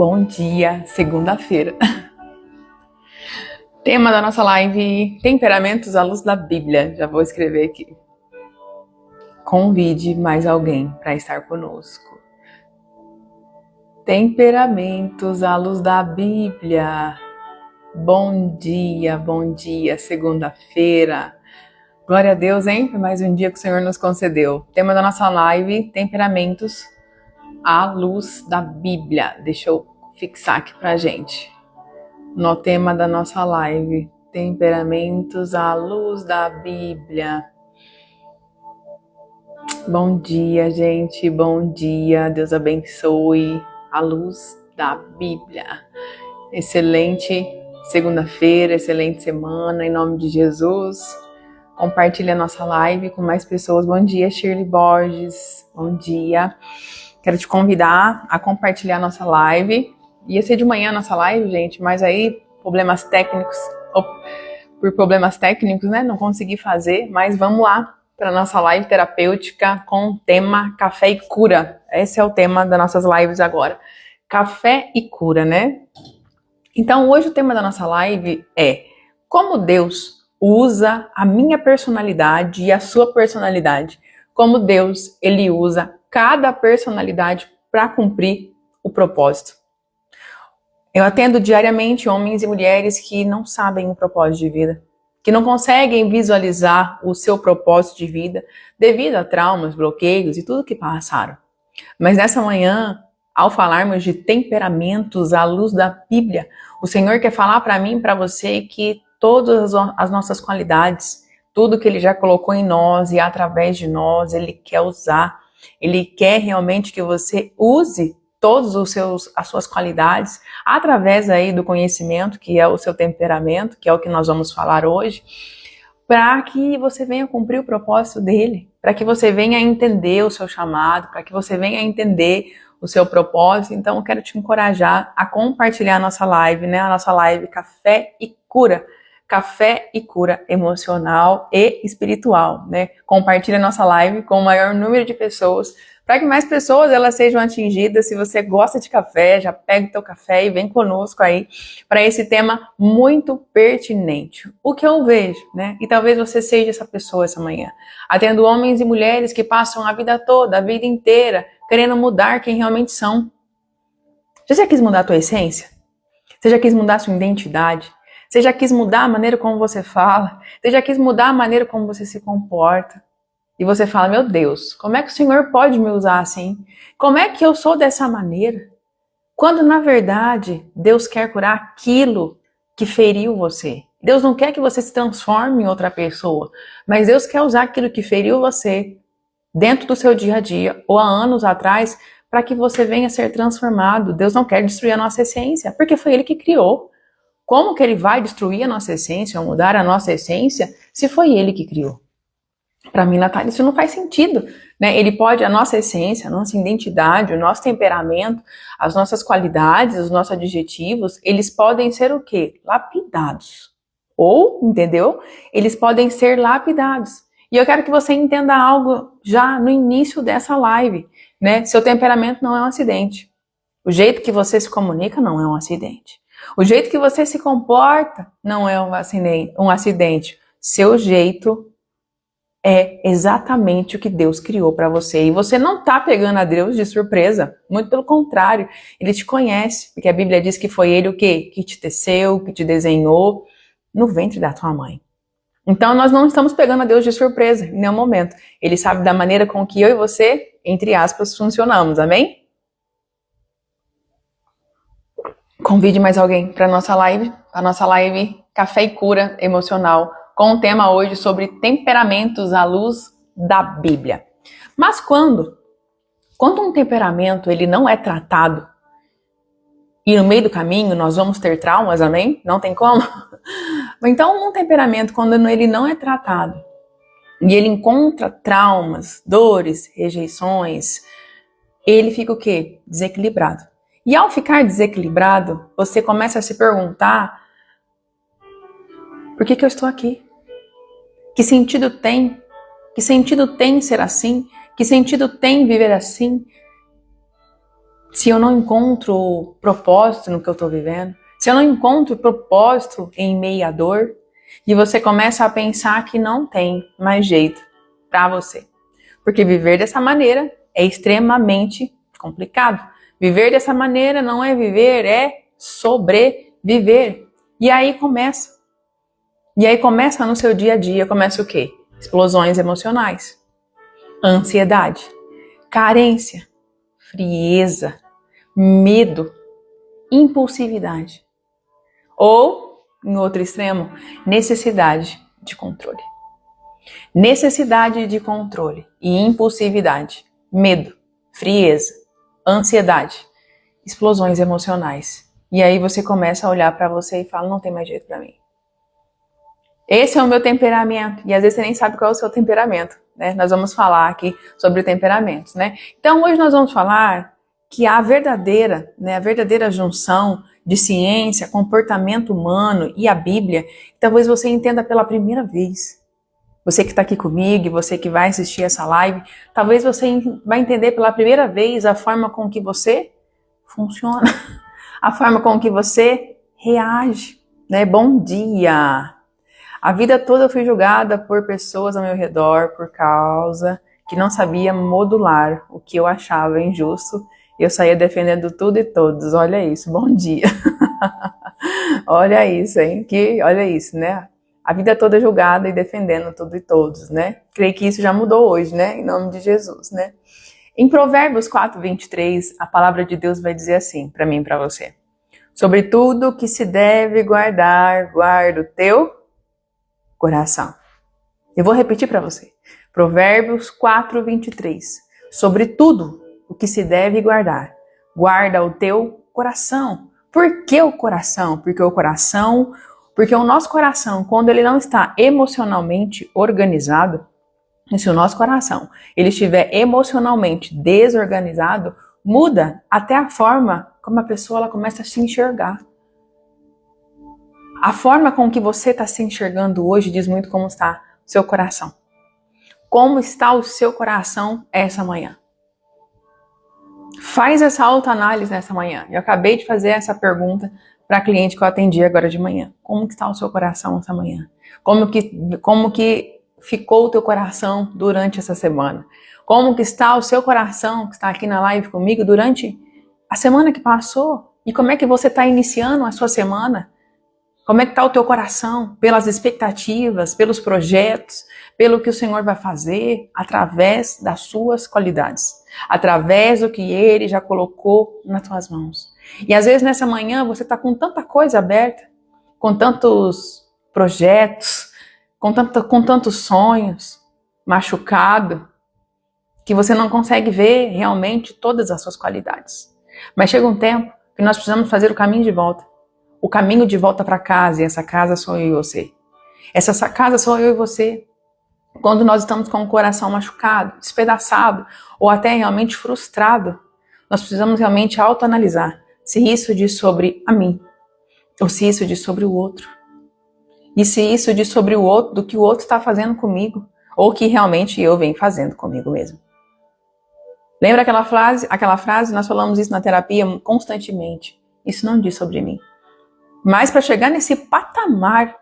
Bom dia, segunda-feira. Tema da nossa live: temperamentos à luz da Bíblia. Já vou escrever aqui. Convide mais alguém para estar conosco. Temperamentos à luz da Bíblia. Bom dia, segunda-feira. Glória a Deus, hein? Por mais um dia que o Senhor nos concedeu. Tema da nossa live: temperamentos à luz da Bíblia. Deixa eu fixar aqui pra gente. No tema da nossa live: temperamentos à luz da Bíblia. Bom dia, gente. Bom dia. Deus abençoe. A luz da Bíblia. Excelente segunda-feira, excelente semana, em nome de Jesus. Compartilhe a nossa live com mais pessoas. Bom dia, Shirley Borges. Bom dia. Quero te convidar a compartilhar a nossa live. Ia ser de manhã a nossa live, gente, mas aí problemas técnicos, por problemas técnicos, né, não consegui fazer, mas vamos lá para a nossa live terapêutica com o tema Café e Cura. Esse é o tema das nossas lives agora. Café e cura, né? Então, hoje o tema da nossa live é como Deus usa a minha personalidade e a sua personalidade. Como Deus, ele usa cada personalidade para cumprir o propósito. Eu atendo diariamente homens e mulheres que não sabem o propósito de vida, que não conseguem visualizar o seu propósito de vida devido a traumas, bloqueios e tudo que passaram. Mas nessa manhã, ao falarmos de temperamentos à luz da Bíblia, o Senhor quer falar para mim e para você que todas as nossas qualidades, tudo que Ele já colocou em nós e através de nós, Ele quer usar. Ele quer realmente que você use todas as suas qualidades através aí do conhecimento, que é o seu temperamento, que é o que nós vamos falar hoje, para que você venha cumprir o propósito dele, para que você venha entender o seu chamado, para que você venha entender o seu propósito. Então eu quero te encorajar a compartilhar a nossa live, né? A nossa live Café e Cura. Café e cura emocional e espiritual, né? Compartilhe a nossa live com o maior número de pessoas, para que mais pessoas elas sejam atingidas. Se você gosta de café, já pega o teu café e vem conosco aí para esse tema muito pertinente. O que eu vejo, né? E talvez você seja essa pessoa essa manhã. Atendo homens e mulheres que passam a vida toda, a vida inteira, querendo mudar quem realmente são. Você já quis mudar a tua essência? Você já quis mudar a sua identidade? Você já quis mudar a maneira como você fala? Você já quis mudar a maneira como você se comporta? E você fala, meu Deus, como é que o Senhor pode me usar assim? Como é que eu sou dessa maneira? Quando, na verdade, Deus quer curar aquilo que feriu você. Deus não quer que você se transforme em outra pessoa, mas Deus quer usar aquilo que feriu você dentro do seu dia a dia ou há anos atrás para que você venha ser transformado. Deus não quer destruir a nossa essência, porque foi Ele que criou. Como que Ele vai destruir a nossa essência ou mudar a nossa essência se foi Ele que criou? Para mim, Natália, isso não faz sentido, né? Ele pode, a nossa essência, a nossa identidade, o nosso temperamento, as nossas qualidades, os nossos adjetivos, eles podem ser o quê? Lapidados. Ou, entendeu? Eles podem ser lapidados. E eu quero que você entenda algo já no início dessa live, né? Seu temperamento não é um acidente. O jeito que você se comunica não é um acidente. O jeito que você se comporta não é um acidente. Seu jeito é exatamente o que Deus criou para você. E você não está pegando a Deus de surpresa. Muito pelo contrário. Ele te conhece. Porque a Bíblia diz que foi Ele o quê? Que te teceu, que te desenhou no ventre da tua mãe. Então nós não estamos pegando a Deus de surpresa em nenhum momento. Ele sabe da maneira com que eu e você, entre aspas, funcionamos. Amém? Convide mais alguém para a nossa live Café e Cura Emocional, com o tema hoje sobre temperamentos à luz da Bíblia. Mas quando um temperamento ele não é tratado e no meio do caminho nós vamos ter traumas, amém? Não tem como? Então um temperamento, quando ele não é tratado e ele encontra traumas, dores, rejeições, ele fica o quê? Desequilibrado. E ao ficar desequilibrado, você começa a se perguntar: por que eu estou aqui? Que sentido tem? Que sentido tem ser assim? Que sentido tem viver assim? se eu não encontro propósito no que eu estou vivendo, se eu não encontro propósito em meio à dor, e você começa a pensar que não tem mais jeito para você. Porque viver dessa maneira é extremamente complicado. Viver dessa maneira não é viver, é sobreviver. E aí começa. E aí começa no seu dia a dia, começa o quê? Explosões emocionais, ansiedade, carência, frieza, medo, impulsividade. Ou, em outro extremo, necessidade de controle. Necessidade de controle e impulsividade, medo, frieza, ansiedade, explosões emocionais. E aí você começa a olhar para você e fala, não tem mais jeito para mim. Esse é o meu temperamento. E às vezes você nem sabe qual é o seu temperamento, né? Nós vamos falar aqui sobre temperamentos, né? Então hoje nós vamos falar que a verdadeira junção de ciência, comportamento humano e a Bíblia, talvez você entenda pela primeira vez. Você que está aqui comigo e você que vai assistir essa live, talvez você vai entender pela primeira vez a forma com que você funciona, a forma com que você reage, né? Bom dia! A vida toda eu fui julgada por pessoas ao meu redor por causa que não sabia modular o que eu achava injusto. Eu saía defendendo tudo e todos. Olha isso, bom dia. Olha isso, hein? Olha isso, né? A vida toda julgada e defendendo tudo e todos, né? Creio que isso já mudou hoje, né? Em nome de Jesus, né? Em Provérbios 4:23, a palavra de Deus vai dizer assim, para mim e para você. Sobre tudo que se deve guardar, guarda o teu coração. Eu vou repetir para você. Provérbios 4:23. Sobre tudo o que se deve guardar, guarda o teu coração. Por que o coração? Porque o nosso coração, quando ele não está emocionalmente organizado, e se o nosso coração ele estiver emocionalmente desorganizado, muda até a forma como a pessoa ela começa a se enxergar. A forma com que você está se enxergando hoje diz muito como está o seu coração. Como está o seu coração essa manhã? Faz essa autoanálise nessa manhã. Eu acabei de fazer essa pergunta para a cliente que eu atendi agora de manhã. Como está o seu coração essa manhã? Como que ficou o teu coração durante essa semana? Como que está o seu coração que está aqui na live comigo durante a semana que passou? E como é que você está iniciando a sua semana? Como é que está o teu coração? Pelas expectativas, pelos projetos, pelo que o Senhor vai fazer através das suas qualidades, através do que Ele já colocou nas tuas mãos. E às vezes nessa manhã você está com tanta coisa aberta, com tantos projetos, com tantos sonhos, machucado, que você não consegue ver realmente todas as suas qualidades. Mas chega um tempo que nós precisamos fazer o caminho de volta. O caminho de volta para casa, e essa casa sou eu e você. Essa casa sou eu e você. Quando nós estamos com o coração machucado, despedaçado, ou até realmente frustrado, nós precisamos realmente autoanalisar se isso diz sobre a mim, ou se isso diz sobre o outro. E se isso diz sobre o outro, do que o outro está fazendo comigo, ou que realmente eu venho fazendo comigo mesmo. Lembra aquela frase? Nós falamos isso na terapia constantemente. Isso não diz sobre mim. Mas para chegar nesse patamar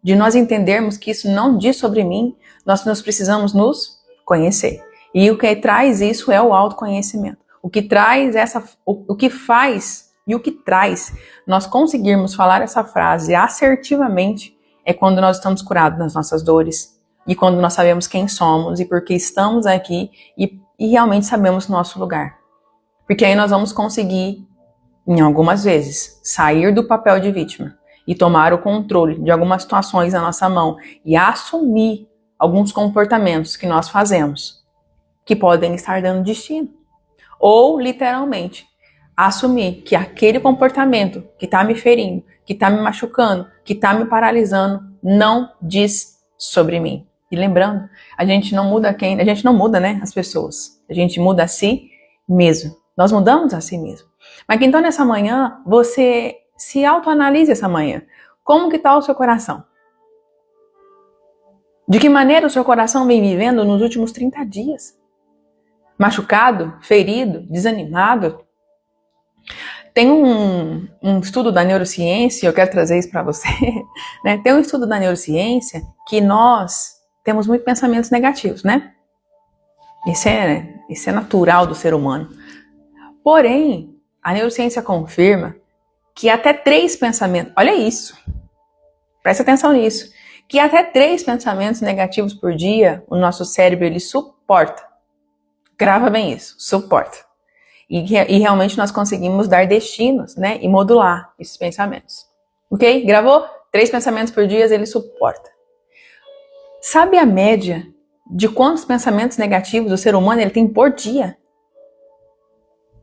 de nós entendermos que isso não diz sobre mim, nós precisamos nos conhecer. E o que traz isso é o autoconhecimento. O que faz e o que traz nós conseguirmos falar essa frase assertivamente é quando nós estamos curados nas nossas dores e quando nós sabemos quem somos e por que estamos aqui e realmente sabemos o nosso lugar. Porque aí nós vamos conseguir, em algumas vezes, sair do papel de vítima e tomar o controle de algumas situações na nossa mão e assumir alguns comportamentos que nós fazemos que podem estar dando destino. Ou, literalmente, assumir que aquele comportamento que está me ferindo, que está me machucando, que está me paralisando, não diz sobre mim. E lembrando, a gente não muda, né, as pessoas. A gente muda a si mesmo. Nós mudamos a si mesmo. Mas então nessa manhã, você se autoanalise essa manhã. Como que está o seu coração? De que maneira o seu coração vem vivendo nos últimos 30 dias? Machucado? Ferido? Desanimado? Tem um estudo da neurociência, eu quero trazer isso para você, né? Tem um estudo da neurociência que nós temos muitos pensamentos negativos, né? Isso é natural do ser humano. Porém, a neurociência confirma que até 3 pensamentos, olha isso, presta atenção nisso, que até 3 pensamentos negativos por dia, o nosso cérebro ele suporta. Grava bem isso, suporta. E realmente nós conseguimos dar destinos, né? E modular esses pensamentos. Ok? Gravou? 3 pensamentos por dia, ele suporta. Sabe a média de quantos pensamentos negativos o ser humano ele tem por dia?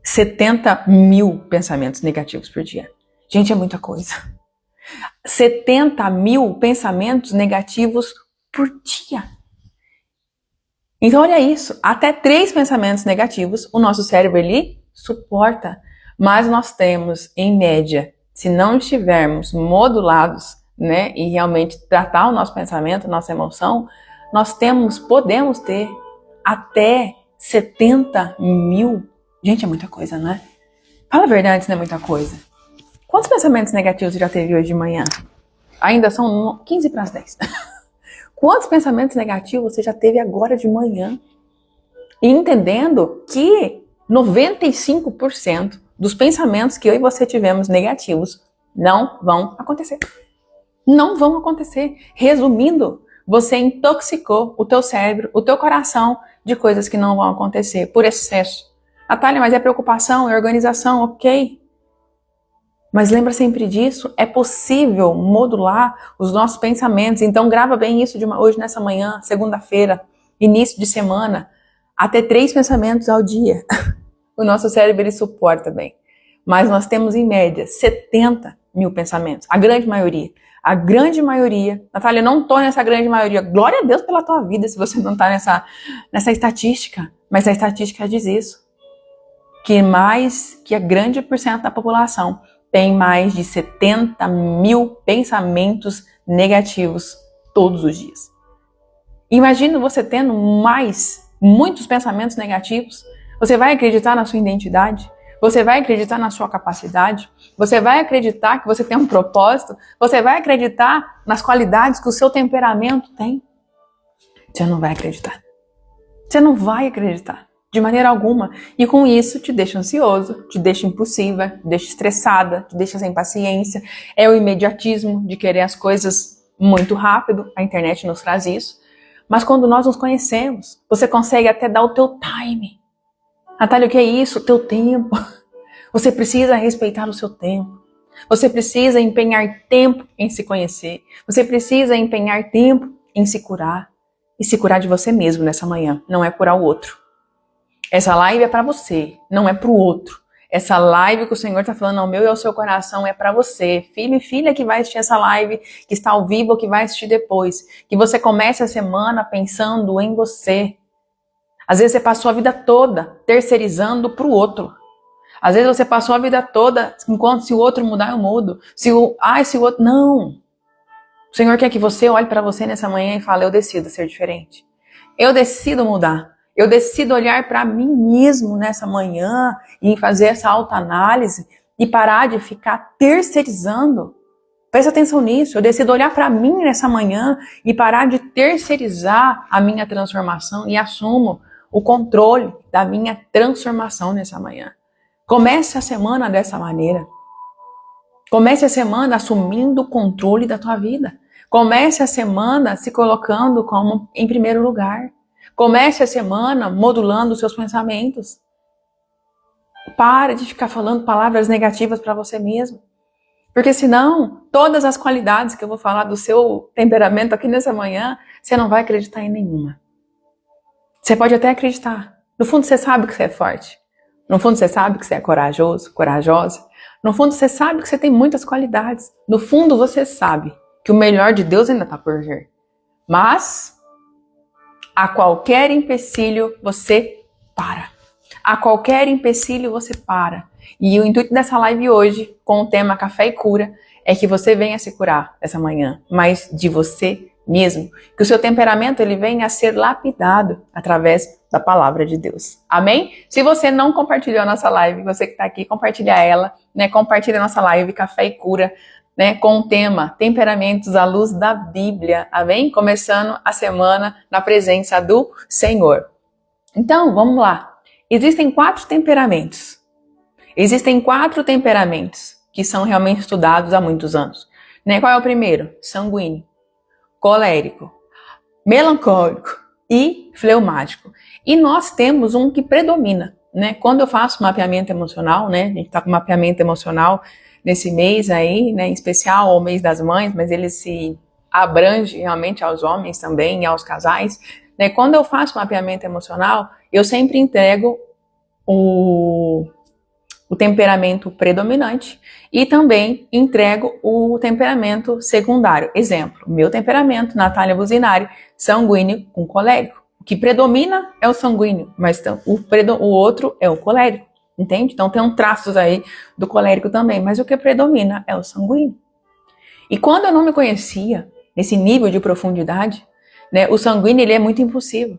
70 mil pensamentos negativos por dia. Gente, é muita coisa. 70 mil pensamentos negativos por dia. Então, olha isso. Até 3 pensamentos negativos, o nosso cérebro, ele suporta. Mas nós temos, em média, se não estivermos modulados, né, e realmente tratar o nosso pensamento, nossa emoção, nós podemos ter até 70 mil. Gente, é muita coisa, né? Fala a verdade, isso não é muita coisa. Quantos pensamentos negativos você já teve hoje de manhã? Ainda são 15 para as 10. Quantos pensamentos negativos você já teve agora de manhã? E entendendo que 95% dos pensamentos que eu e você tivemos negativos não vão acontecer. Não vão acontecer. Resumindo, você intoxicou o teu cérebro, o teu coração de coisas que não vão acontecer por excesso. Natália, mas é preocupação, é organização, ok. Mas lembra sempre disso, é possível modular os nossos pensamentos. Então grava bem isso hoje nessa manhã, segunda-feira, início de semana, até 3 pensamentos ao dia. O nosso cérebro ele suporta bem. Mas nós temos em média 70 mil pensamentos, a grande maioria. A grande maioria, Natália, eu não estou nessa grande maioria. Glória a Deus pela tua vida se você não está nessa estatística. Mas a estatística diz isso. Que a grande porcento da população tem mais de 70 mil pensamentos negativos todos os dias. Imagina você tendo muitos pensamentos negativos. Você vai acreditar na sua identidade? Você vai acreditar na sua capacidade? Você vai acreditar que você tem um propósito? Você vai acreditar nas qualidades que o seu temperamento tem? Você não vai acreditar. Você não vai acreditar. De maneira alguma. E com isso te deixa ansioso, te deixa impulsiva, te deixa estressada, te deixa sem paciência. É o imediatismo de querer as coisas muito rápido. A internet nos traz isso. Mas quando nós nos conhecemos, você consegue até dar o teu time. Natália, o que é isso? O teu tempo. Você precisa respeitar o seu tempo. Você precisa empenhar tempo em se conhecer. Você precisa empenhar tempo em se curar. E se curar de você mesmo nessa manhã. Não é curar o outro. Essa live é para você, não é para o outro. Essa live que o Senhor está falando ao meu e ao seu coração é para você, filho e filha que vai assistir essa live, que está ao vivo ou que vai assistir depois. Que você comece a semana pensando em você. Às vezes você passou a vida toda terceirizando para o outro. Às vezes você passou a vida toda, enquanto se o outro mudar, eu mudo. Se o outro... Não. O Senhor quer que você olhe para você nessa manhã e fale, eu decido ser diferente. Eu decido mudar. Eu decido olhar para mim mesmo nessa manhã e fazer essa autoanálise e parar de ficar terceirizando. Presta atenção nisso. Eu decido olhar para mim nessa manhã e parar de terceirizar a minha transformação e assumo o controle da minha transformação nessa manhã. Comece a semana dessa maneira. Comece a semana assumindo o controle da tua vida. Comece a semana se colocando como em primeiro lugar. Comece a semana modulando os seus pensamentos. Pare de ficar falando palavras negativas para você mesmo. Porque senão, todas as qualidades que eu vou falar do seu temperamento aqui nessa manhã, você não vai acreditar em nenhuma. Você pode até acreditar. No fundo, você sabe que você é forte. No fundo, você sabe que você é corajoso, corajosa. No fundo, você sabe que você tem muitas qualidades. No fundo, você sabe que o melhor de Deus ainda está por vir. Mas... a qualquer empecilho você para. A qualquer empecilho você para. E o intuito dessa live hoje, com o tema Café e Cura, é que você venha se curar essa manhã, mas de você mesmo. Que o seu temperamento ele venha a ser lapidado através da palavra de Deus. Amém? Se você não compartilhou a nossa live, você que está aqui, compartilha ela, né? Compartilha a nossa live Café e Cura, né? Com o tema Temperamentos à luz da Bíblia. Amém? Começando a semana na presença do Senhor. Então, vamos lá. Existem 4 temperamentos. Existem 4 temperamentos que são realmente estudados há muitos anos. Né? Qual é o primeiro? Sanguíneo, colérico, melancólico e fleumático. E nós temos um que predomina, né? Quando eu faço mapeamento emocional, né? A gente está com mapeamento emocional nesse mês aí, né? Em especial o mês das mães, mas ele se abrange realmente aos homens também e aos casais. Né? Quando eu faço mapeamento emocional, eu sempre entrego o temperamento predominante e também entrego o temperamento secundário. Exemplo, meu temperamento, Natália Buzinari, sanguíneo com colérico. O que predomina é o sanguíneo, mas o outro é o colérico, entende? Então tem traços aí do colérico também, mas o que predomina é o sanguíneo. E quando eu não me conhecia, nesse nível de profundidade, né, o sanguíneo ele é muito impulsivo.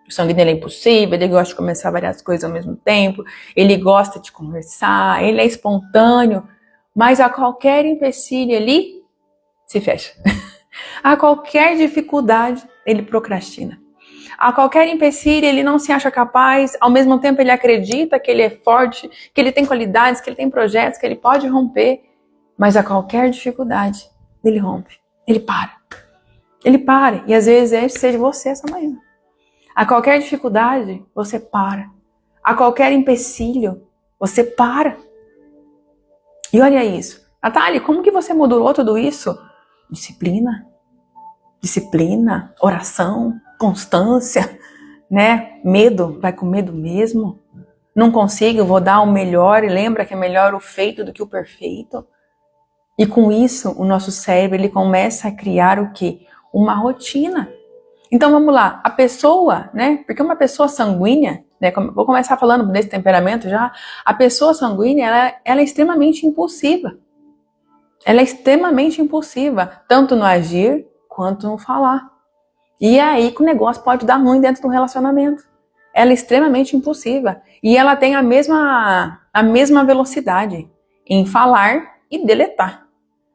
O sanguíneo ele é impulsivo, ele gosta de começar várias coisas ao mesmo tempo, ele gosta de conversar, ele é espontâneo, mas a qualquer empecilho ele se fecha. A qualquer dificuldade ele procrastina. A qualquer empecilho ele não se acha capaz, ao mesmo tempo ele acredita que ele é forte, que ele tem qualidades, que ele tem projetos, que ele pode romper, mas a qualquer dificuldade ele rompe, ele para. Ele para, e às vezes esse seja você essa manhã. A qualquer dificuldade, você para. A qualquer empecilho, você para. E olha isso. Natália, como que você modulou tudo isso? Disciplina. Disciplina, oração, constância, né? Medo, vai com medo mesmo. Não consigo, vou dar o melhor. E lembra que é melhor o feito do que o perfeito. E com isso, o nosso cérebro ele começa a criar o quê? Uma rotina. Então vamos lá, a pessoa, né? Porque uma pessoa sanguínea, né? Vou começar falando desse temperamento já. A pessoa sanguínea, ela é extremamente impulsiva. Ela é extremamente impulsiva, tanto no agir quanto no falar. E é aí que o negócio pode dar ruim dentro do relacionamento. Ela é extremamente impulsiva e ela tem a mesma velocidade em falar e deletar.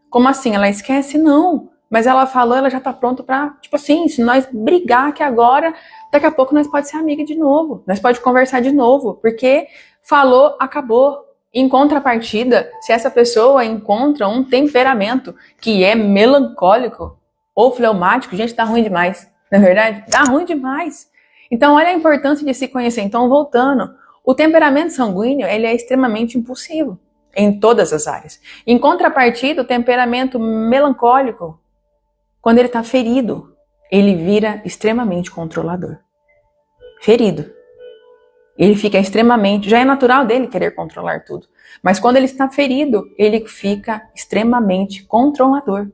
Como assim? Ela esquece? Não. Mas ela falou, ela já tá pronta pra, tipo assim, se nós brigar aqui agora, daqui a pouco nós pode ser amiga de novo. Nós pode conversar de novo, porque falou, acabou. Em contrapartida, se essa pessoa encontra um temperamento que é melancólico ou fleumático, gente, dá ruim demais. Não é verdade? Dá ruim demais. Então, olha a importância de se conhecer. Então, voltando, o temperamento sanguíneo, ele é extremamente impulsivo em todas as áreas. Em contrapartida, o temperamento melancólico, quando ele está ferido, ele vira extremamente controlador. Ferido. Ele fica extremamente... Já é natural dele querer controlar tudo. Mas quando ele está ferido, ele fica extremamente controlador.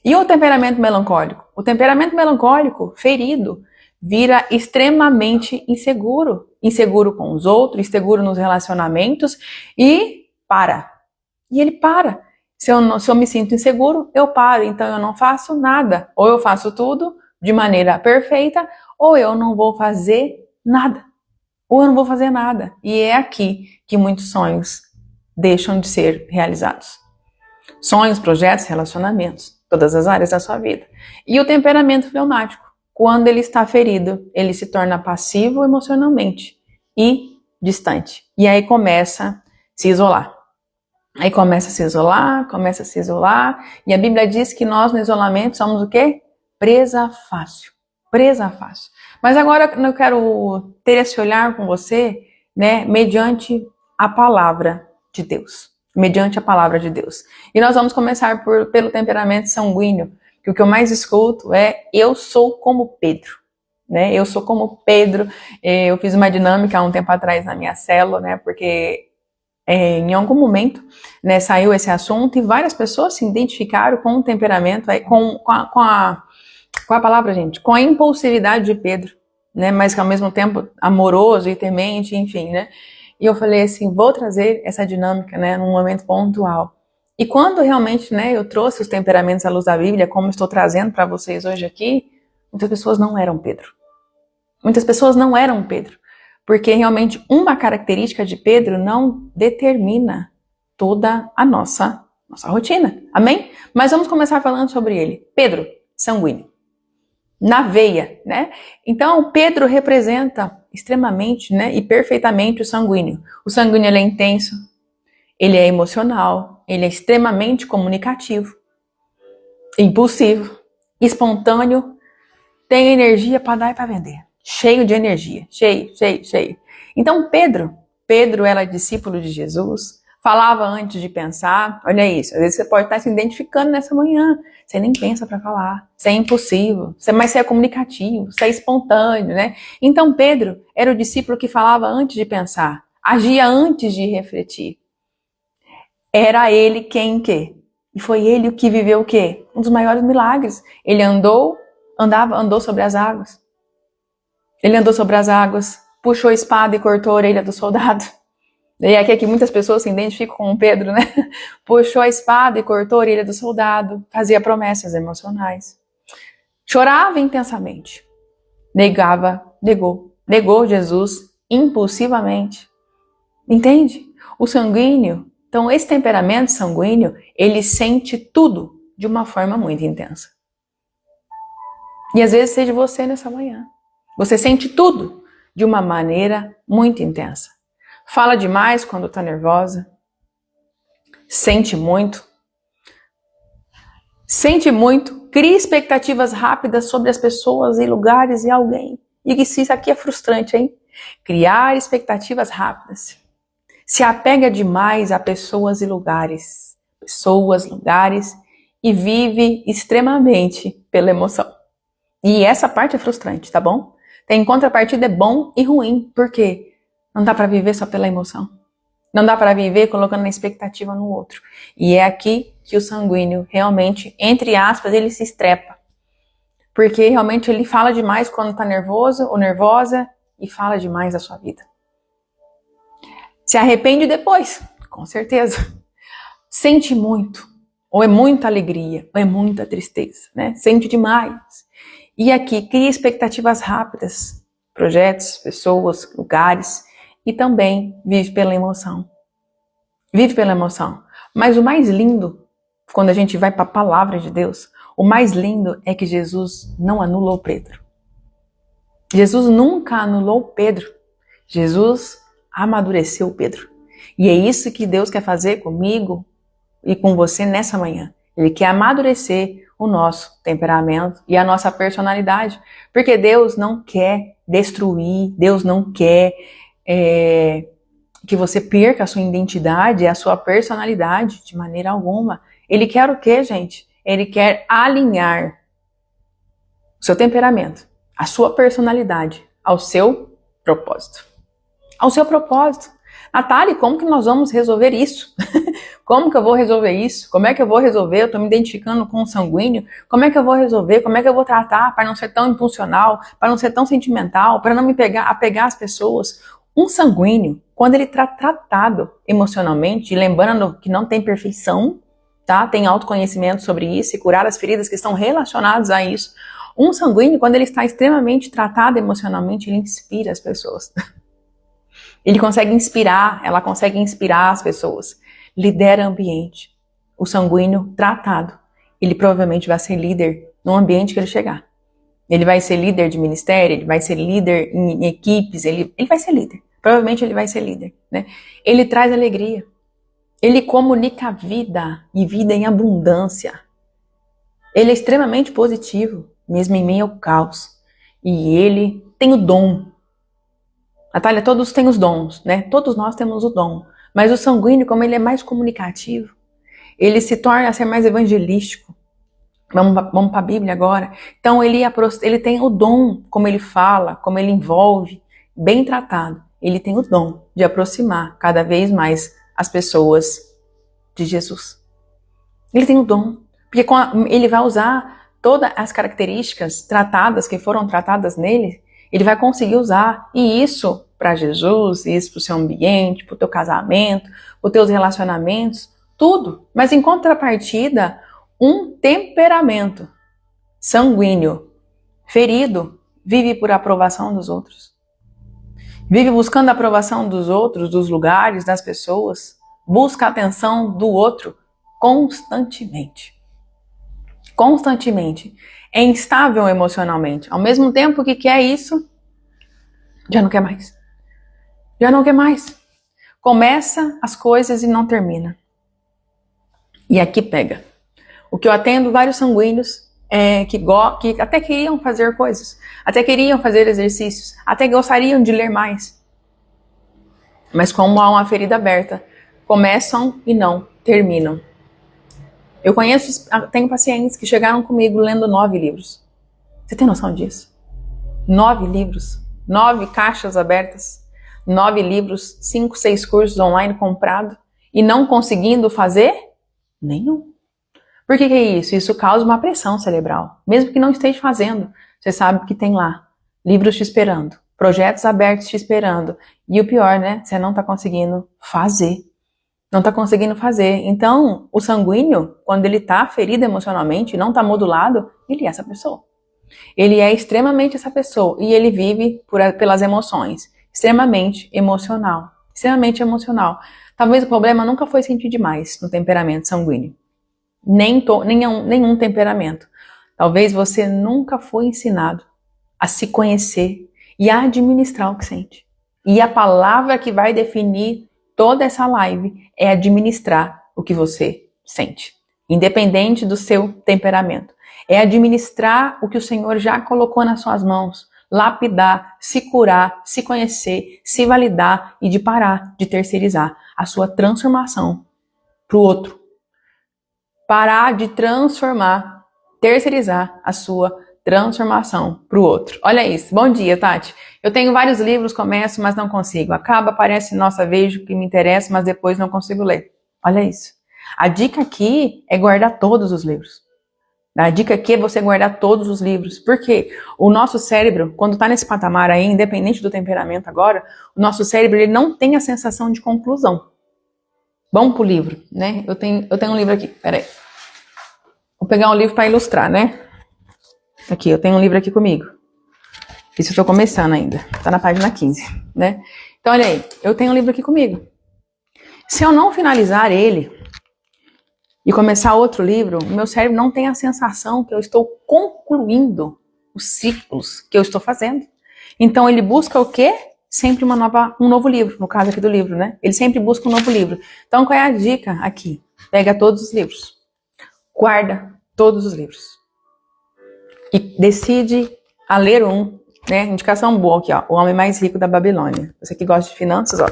E o temperamento melancólico? O temperamento melancólico, ferido, vira extremamente inseguro. Inseguro com os outros, inseguro nos relacionamentos e para. E ele para. Se eu me sinto inseguro, eu paro, então eu não faço nada. Ou eu faço tudo de maneira perfeita, ou eu não vou fazer nada. Ou eu não vou fazer nada. E é aqui que muitos sonhos deixam de ser realizados. Sonhos, projetos, relacionamentos, todas as áreas da sua vida. E o temperamento fleumático, quando ele está ferido, ele se torna passivo emocionalmente e distante. E aí começa a se isolar. Aí começa a se isolar, e a Bíblia diz que nós no isolamento somos o quê? Presa fácil. Presa fácil. Mas agora eu quero ter esse olhar com você, né, mediante a palavra de Deus. Mediante a palavra de Deus. E nós vamos começar pelo temperamento sanguíneo, que o que eu mais escuto é eu sou como Pedro. Né? Eu sou como Pedro. Eu fiz uma dinâmica há um tempo atrás na minha célula, né, porque em algum momento, né, saiu esse assunto e várias pessoas se identificaram com o temperamento, com a palavra, gente, com a impulsividade de Pedro, né, mas que ao mesmo tempo amoroso e temente, enfim, né. E eu falei assim, vou trazer essa dinâmica, né, num momento pontual. E quando realmente, né, eu trouxe os temperamentos à luz da Bíblia, como estou trazendo para vocês hoje aqui, muitas pessoas não eram Pedro. Muitas pessoas não eram Pedro. Porque realmente uma característica de Pedro não determina toda a nossa rotina. Amém? Mas vamos começar falando sobre ele. Pedro, sanguíneo. Na veia, né? Então, Pedro representa extremamente, né, e perfeitamente o sanguíneo. O sanguíneo, ele é intenso, ele é emocional, ele é extremamente comunicativo, impulsivo, espontâneo, tem energia para dar e para vender. Cheio de energia, cheio. Então, Pedro era discípulo de Jesus, falava antes de pensar. Olha isso, às vezes você pode estar se identificando nessa manhã, você nem pensa para falar, você é impulsivo, mas você é comunicativo, você é espontâneo, né? Então, Pedro era o discípulo que falava antes de pensar, agia antes de refletir. Era ele quem quê? E foi ele o que viveu o quê? Um dos maiores milagres. Ele andou sobre as águas. Ele andou sobre as águas, puxou a espada e cortou a orelha do soldado. E aqui muitas pessoas se identificam com o Pedro, né? Puxou a espada e cortou a orelha do soldado, fazia promessas emocionais. Chorava intensamente. Negou Jesus impulsivamente. Entende? O sanguíneo, então esse temperamento sanguíneo, ele sente tudo de uma forma muito intensa. E às vezes seja você nessa manhã. Você sente tudo de uma maneira muito intensa. Fala demais quando está nervosa. Sente muito, cria expectativas rápidas sobre as pessoas e lugares e alguém. E isso aqui é frustrante, hein? Criar expectativas rápidas. Se apega demais a pessoas e lugares. E vive extremamente pela emoção. E essa parte é frustrante, tá bom? Em contrapartida é bom e ruim. Por quê? Não dá para viver só pela emoção. Não dá para viver colocando a expectativa no outro. E é aqui que o sanguíneo realmente, entre aspas, ele se estrepa. Porque realmente ele fala demais quando está nervoso ou nervosa e fala demais da sua vida. Se arrepende depois, com certeza. Sente muito, ou é muita alegria, ou é muita tristeza, né? Sente demais. E aqui cria expectativas rápidas, projetos, pessoas, lugares, e também vive pela emoção. Mas o mais lindo, quando a gente vai para a palavra de Deus, o mais lindo é que Jesus não anulou Pedro. Jesus nunca anulou Pedro. Jesus amadureceu Pedro. E é isso que Deus quer fazer comigo e com você nessa manhã. Ele quer amadurecer o nosso temperamento e a nossa personalidade. Porque Deus não quer destruir, Deus não quer que você perca a sua identidade, a sua personalidade de maneira alguma. Ele quer o quê, gente? Ele quer alinhar o seu temperamento, a sua personalidade ao seu propósito. Ao seu propósito. Natália, como que nós vamos resolver isso? Como que eu vou resolver isso? Como é que eu vou resolver? Eu estou me identificando com o sanguíneo. Como é que eu vou resolver? Como é que eu vou tratar para não ser tão impulsional, para não ser tão sentimental, para não me apegar às pessoas? Um sanguíneo, quando ele está tratado emocionalmente, lembrando que não tem perfeição, tá? Tem autoconhecimento sobre isso e curar as feridas que estão relacionadas a isso. Um sanguíneo, quando ele está extremamente tratado emocionalmente, ele inspira as pessoas. Ele consegue inspirar, ela consegue inspirar as pessoas. Lidera ambiente. O sanguíneo tratado, ele provavelmente vai ser líder no ambiente que ele chegar. Ele vai ser líder de ministério, ele vai ser líder em equipes, ele vai ser líder. Provavelmente ele vai ser líder, né? Ele traz alegria. Ele comunica a vida e vida em abundância. Ele é extremamente positivo, mesmo em meio ao caos. E ele tem o dom. Natália, todos têm os dons, né? Todos nós temos o dom. Mas o sanguíneo, como ele é mais comunicativo, ele se torna a ser mais evangelístico. Vamos para a Bíblia agora. Então ele tem o dom, como ele fala, como ele envolve, bem tratado. Ele tem o dom de aproximar cada vez mais as pessoas de Jesus. Ele tem o dom, porque ele vai usar todas as características tratadas, que foram tratadas nele, ele vai conseguir usar. E isso para Jesus, isso para o seu ambiente, para o teu casamento, para os teus relacionamentos, tudo. Mas em contrapartida, um temperamento sanguíneo, ferido, vive por aprovação dos outros. Vive buscando a aprovação dos outros, dos lugares, das pessoas. Busca a atenção do outro constantemente. Constantemente. É instável emocionalmente. Ao mesmo tempo que quer isso, já não quer mais. Já não quer mais. Começa as coisas e não termina. E aqui pega. O que eu atendo vários sanguíneos que até queriam fazer coisas, até queriam fazer exercícios, até gostariam de ler mais. Mas como há uma ferida aberta, começam e não terminam. Eu tenho pacientes que chegaram comigo lendo 9 livros. Você tem noção disso? 9 livros, 9 caixas abertas, 9 livros, 5, 6 cursos online comprados e não conseguindo fazer nenhum. Por que é isso? Isso causa uma pressão cerebral. Mesmo que não esteja fazendo, você sabe que tem lá livros te esperando, projetos abertos te esperando. E o pior, né? Você não está conseguindo fazer. Não está conseguindo fazer. Então, o sanguíneo, quando ele está ferido emocionalmente, não está modulado, ele é essa pessoa. Ele é extremamente essa pessoa. E ele vive pelas emoções. Extremamente emocional. Extremamente emocional. Talvez o problema nunca foi sentir demais no temperamento sanguíneo. Nenhum temperamento. Talvez você nunca foi ensinado a se conhecer e a administrar o que sente. E a palavra que vai definir toda essa live é administrar o que você sente, independente do seu temperamento. É administrar o que o Senhor já colocou nas suas mãos, lapidar, se curar, se conhecer, se validar e de parar de terceirizar a sua transformação para o outro. Parar de transformar, terceirizar a sua transformação para o outro. Olha isso. Bom dia, Tati. Eu tenho vários livros, começo, mas não consigo. Acaba, aparece, nossa, vejo que me interessa, mas depois não consigo ler. Olha isso. A dica aqui é guardar todos os livros. A dica aqui é você guardar todos os livros. Porque o nosso cérebro, quando está nesse patamar aí, independente do temperamento agora, o nosso cérebro ele não tem a sensação de conclusão. Vamos pro livro, né? Eu tenho um livro aqui, peraí. Vou pegar um livro para ilustrar, né? Aqui, eu tenho um livro aqui comigo. Isso eu tô começando ainda. Tá na página 15, né? Então, olha aí. Eu tenho um livro aqui comigo. Se eu não finalizar ele e começar outro livro, o meu cérebro não tem a sensação que eu estou concluindo os ciclos que eu estou fazendo. Então, ele busca o quê? Sempre um novo livro. No caso aqui do livro, né? Ele sempre busca um novo livro. Então, qual é a dica aqui? Pega todos os livros. Guarda todos os livros. E decide a ler um, né? Indicação boa aqui, ó. O Homem Mais Rico da Babilônia. Você que gosta de finanças, ó.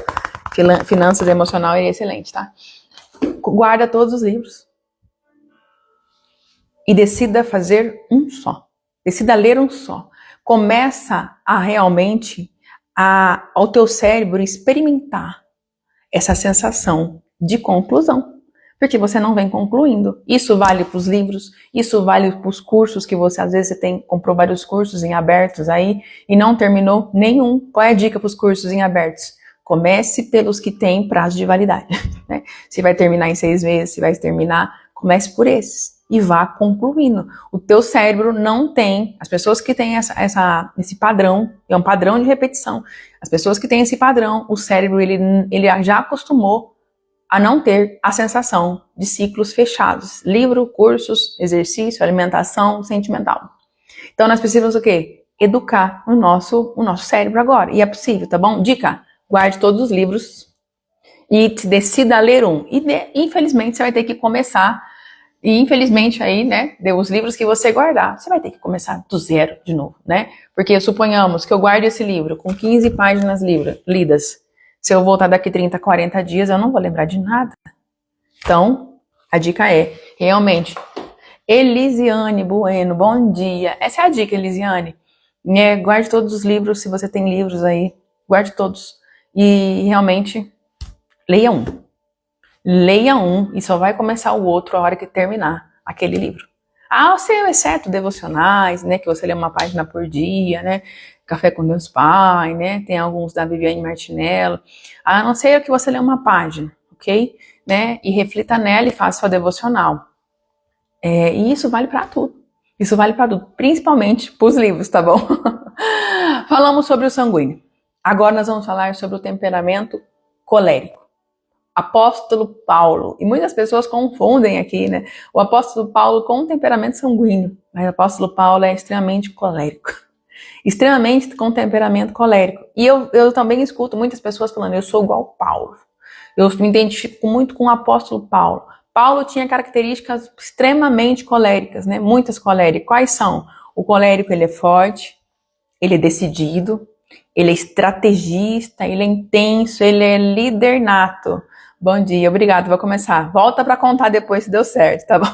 Finanças emocional é excelente, tá? Guarda todos os livros. E decida fazer um só. Decida ler um só. Começa a realmente ao teu cérebro experimentar essa sensação de conclusão. Porque você não vem concluindo. Isso vale para os livros, isso vale para os cursos que você, às vezes, comprou vários cursos em abertos aí e não terminou nenhum. Qual é a dica para os cursos em abertos? Comece pelos que têm prazo de validade. Né? Se vai terminar em 6 meses, se vai terminar, comece por esses e vá concluindo. O teu cérebro não tem, as pessoas que têm esse padrão, é um padrão de repetição, as pessoas que têm esse padrão, o cérebro ele já acostumou a não ter a sensação de ciclos fechados. Livro, cursos, exercício, alimentação, sentimental. Então nós precisamos o quê? Educar o nosso cérebro agora. E é possível, tá bom? Dica, guarde todos os livros e decida ler um. E infelizmente você vai ter que começar, e infelizmente aí, né, os livros que você guardar, você vai ter que começar do zero de novo, né? Porque suponhamos que eu guarde esse livro com 15 páginas lidas. Se eu voltar daqui 30, 40 dias, eu não vou lembrar de nada. Então, a dica é, realmente, Elisiane Bueno, bom dia. Essa é a dica, Elisiane. Guarde todos os livros, se você tem livros aí, guarde todos. E realmente, leia um. Leia um e só vai começar o outro a hora que terminar aquele livro. O seu, exceto devocionais, né, que você lê uma página por dia, né? Café com Deus Pai, né? Tem alguns da Viviane Martinello. A não ser que você lê uma página, ok? ok? Né? E reflita nela e faça sua devocional. E isso vale para tudo. Isso vale para tudo, principalmente para os livros, tá bom? Falamos sobre o sanguíneo. Agora nós vamos falar sobre o temperamento colérico. Apóstolo Paulo. E muitas pessoas confundem aqui, né? O apóstolo Paulo com o temperamento sanguíneo. Mas o apóstolo Paulo é extremamente colérico. Extremamente com temperamento colérico. E eu também escuto muitas pessoas falando, eu sou igual Paulo. Eu me identifico muito com o apóstolo Paulo. Paulo tinha características extremamente coléricas, né? Muitas coléricas. Quais são? O colérico, ele é forte, ele é decidido, ele é estrategista, ele é intenso, ele é líder nato. Bom dia, obrigado, vou começar. Volta pra contar depois se deu certo, tá bom?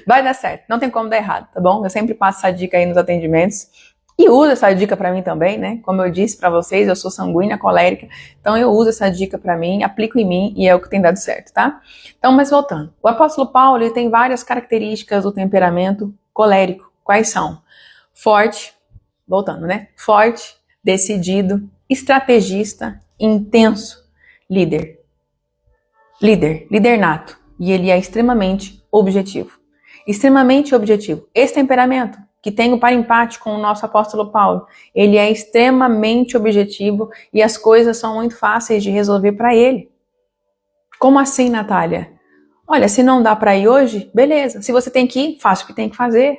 Vai dar certo, não tem como dar errado, tá bom? Eu sempre passo essa dica aí nos atendimentos. E uso essa dica pra mim também, né? Como eu disse pra vocês, eu sou sanguínea, colérica, então eu uso essa dica pra mim, aplico em mim e é o que tem dado certo, tá? Então, mas voltando. O apóstolo Paulo, ele tem várias características do temperamento colérico. Quais são? Forte, voltando, né? Forte, decidido, estrategista, intenso, líder nato. E ele é extremamente objetivo. Extremamente objetivo. Esse temperamento, que tem o par empate com o nosso apóstolo Paulo, ele é extremamente objetivo e as coisas são muito fáceis de resolver para ele. Como assim, Natália? Olha, se não dá para ir hoje, beleza. Se você tem que ir, faça o que tem que fazer.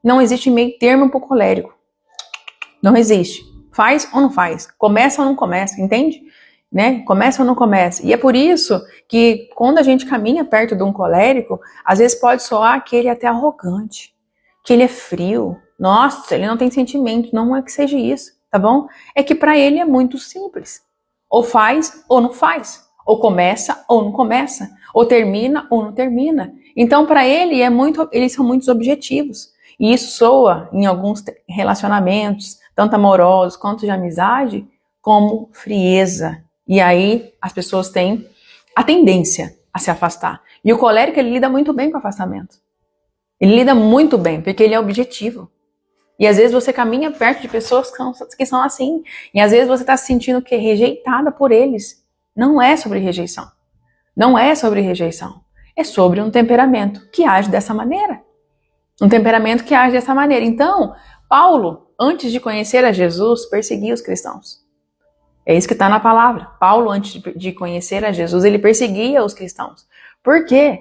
Não existe meio termo pro colérico. Não existe. Faz ou não faz. Começa ou não começa, entende? Né? Começa ou não começa. E é por isso que quando a gente caminha perto de um colérico, às vezes pode soar que ele é até arrogante, que ele é frio. Nossa, ele não tem sentimento. Não é que seja isso, tá bom? É que para ele é muito simples. Ou faz ou não faz. Ou começa ou não começa. Ou termina ou não termina. Então, para ele, eles são muitos objetivos. E isso soa em alguns relacionamentos, tanto amorosos quanto de amizade, como frieza. E aí as pessoas têm a tendência a se afastar. E o colérico, ele lida muito bem com o afastamento. Ele lida muito bem, porque ele é objetivo. E às vezes você caminha perto de pessoas que são assim. E às vezes você está se sentindo que é rejeitada por eles. Não é sobre rejeição. Não é sobre rejeição. É sobre um temperamento que age dessa maneira. Um temperamento que age dessa maneira. Então, Paulo, antes de conhecer a Jesus, perseguia os cristãos. É isso que está na palavra. Paulo, antes de conhecer a Jesus, ele perseguia os cristãos. Por quê?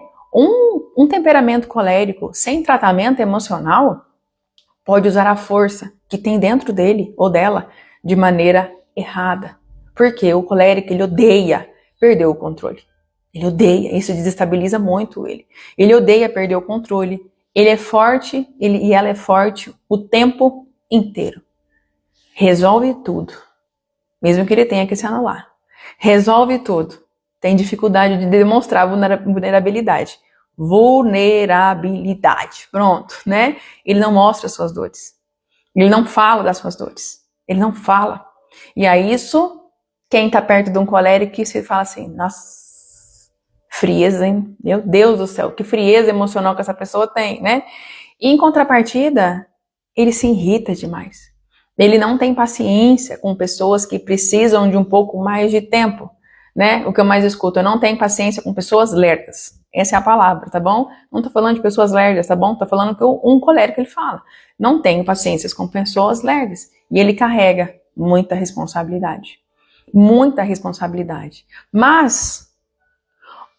Um temperamento colérico sem tratamento emocional pode usar a força que tem dentro dele ou dela de maneira errada. Porque o colérico, ele odeia perder o controle. Ele odeia, isso desestabiliza muito ele. Ele odeia perder o controle. Ele é forte e ela é forte o tempo inteiro. Resolve tudo. Mesmo que ele tenha que se anular. Resolve tudo. Tem dificuldade de demonstrar vulnerabilidade. Vulnerabilidade. Pronto, né? Ele não mostra as suas dores. Ele não fala das suas dores. Ele não fala. E aí isso, quem tá perto de um colérico, se fala assim, nossa, frieza, hein? Meu Deus do céu, que frieza emocional que essa pessoa tem, né? E em contrapartida, ele se irrita demais. Ele não tem paciência com pessoas que precisam de um pouco mais de tempo, né? O que eu mais escuto, eu não tenho paciência com pessoas lerdas. Essa é a palavra, tá bom? Não tô falando de pessoas lerdas, tá bom? Tô falando que um colérico ele fala. Não tenho paciência com pessoas lerdas. E ele carrega muita responsabilidade. Muita responsabilidade. Mas,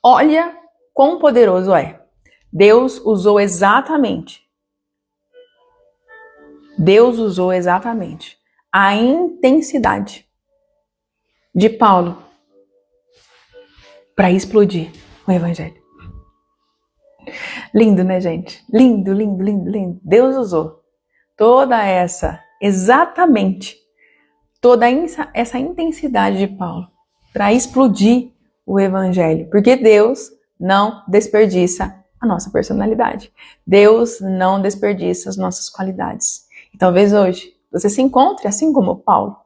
olha quão poderoso é. Deus usou exatamente a intensidade de Paulo para explodir o evangelho. Lindo, né, gente? Lindo, lindo, lindo, lindo. Deus usou exatamente toda essa intensidade de Paulo para explodir o evangelho. Porque Deus não desperdiça a nossa personalidade. Deus não desperdiça as nossas qualidades. E talvez hoje você se encontre assim como Paulo,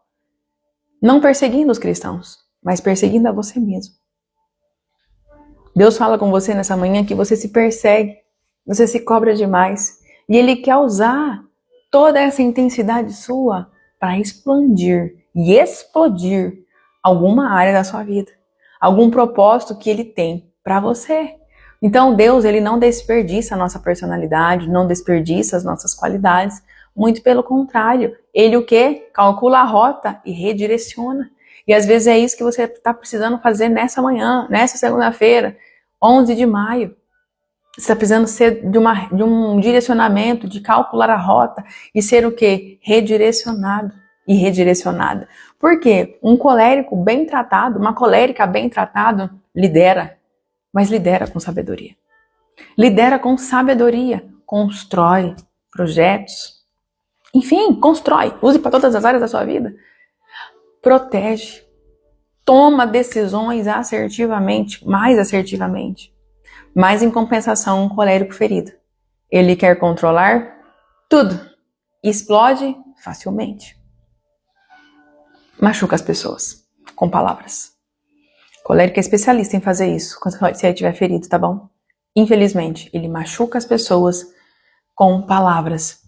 não perseguindo os cristãos, mas perseguindo a você mesmo. Deus fala com você nessa manhã que você se persegue, você se cobra demais, e Ele quer usar toda essa intensidade sua para expandir e explodir alguma área da sua vida, algum propósito que ele tem para você. Então Deus, ele não desperdiça a nossa personalidade, não desperdiça as nossas qualidades, muito pelo contrário, ele o quê? Calcula a rota e redireciona. E às vezes é isso que você está precisando fazer nessa manhã, nessa segunda-feira, 11 de maio. Você está precisando ser de um direcionamento, de calcular a rota e ser o quê? Redirecionado e redirecionada. Por quê? Um colérico bem tratado, uma colérica bem tratada, lidera, mas lidera com sabedoria. Lidera com sabedoria, constrói projetos, enfim, constrói, use para todas as áreas da sua vida, protege, toma decisões assertivamente, mas em compensação um colérico ferido. Ele quer controlar tudo e explode facilmente. Machuca as pessoas com palavras. O colérico é especialista em fazer isso se ele estiver ferido, tá bom? Infelizmente, ele machuca as pessoas com palavras.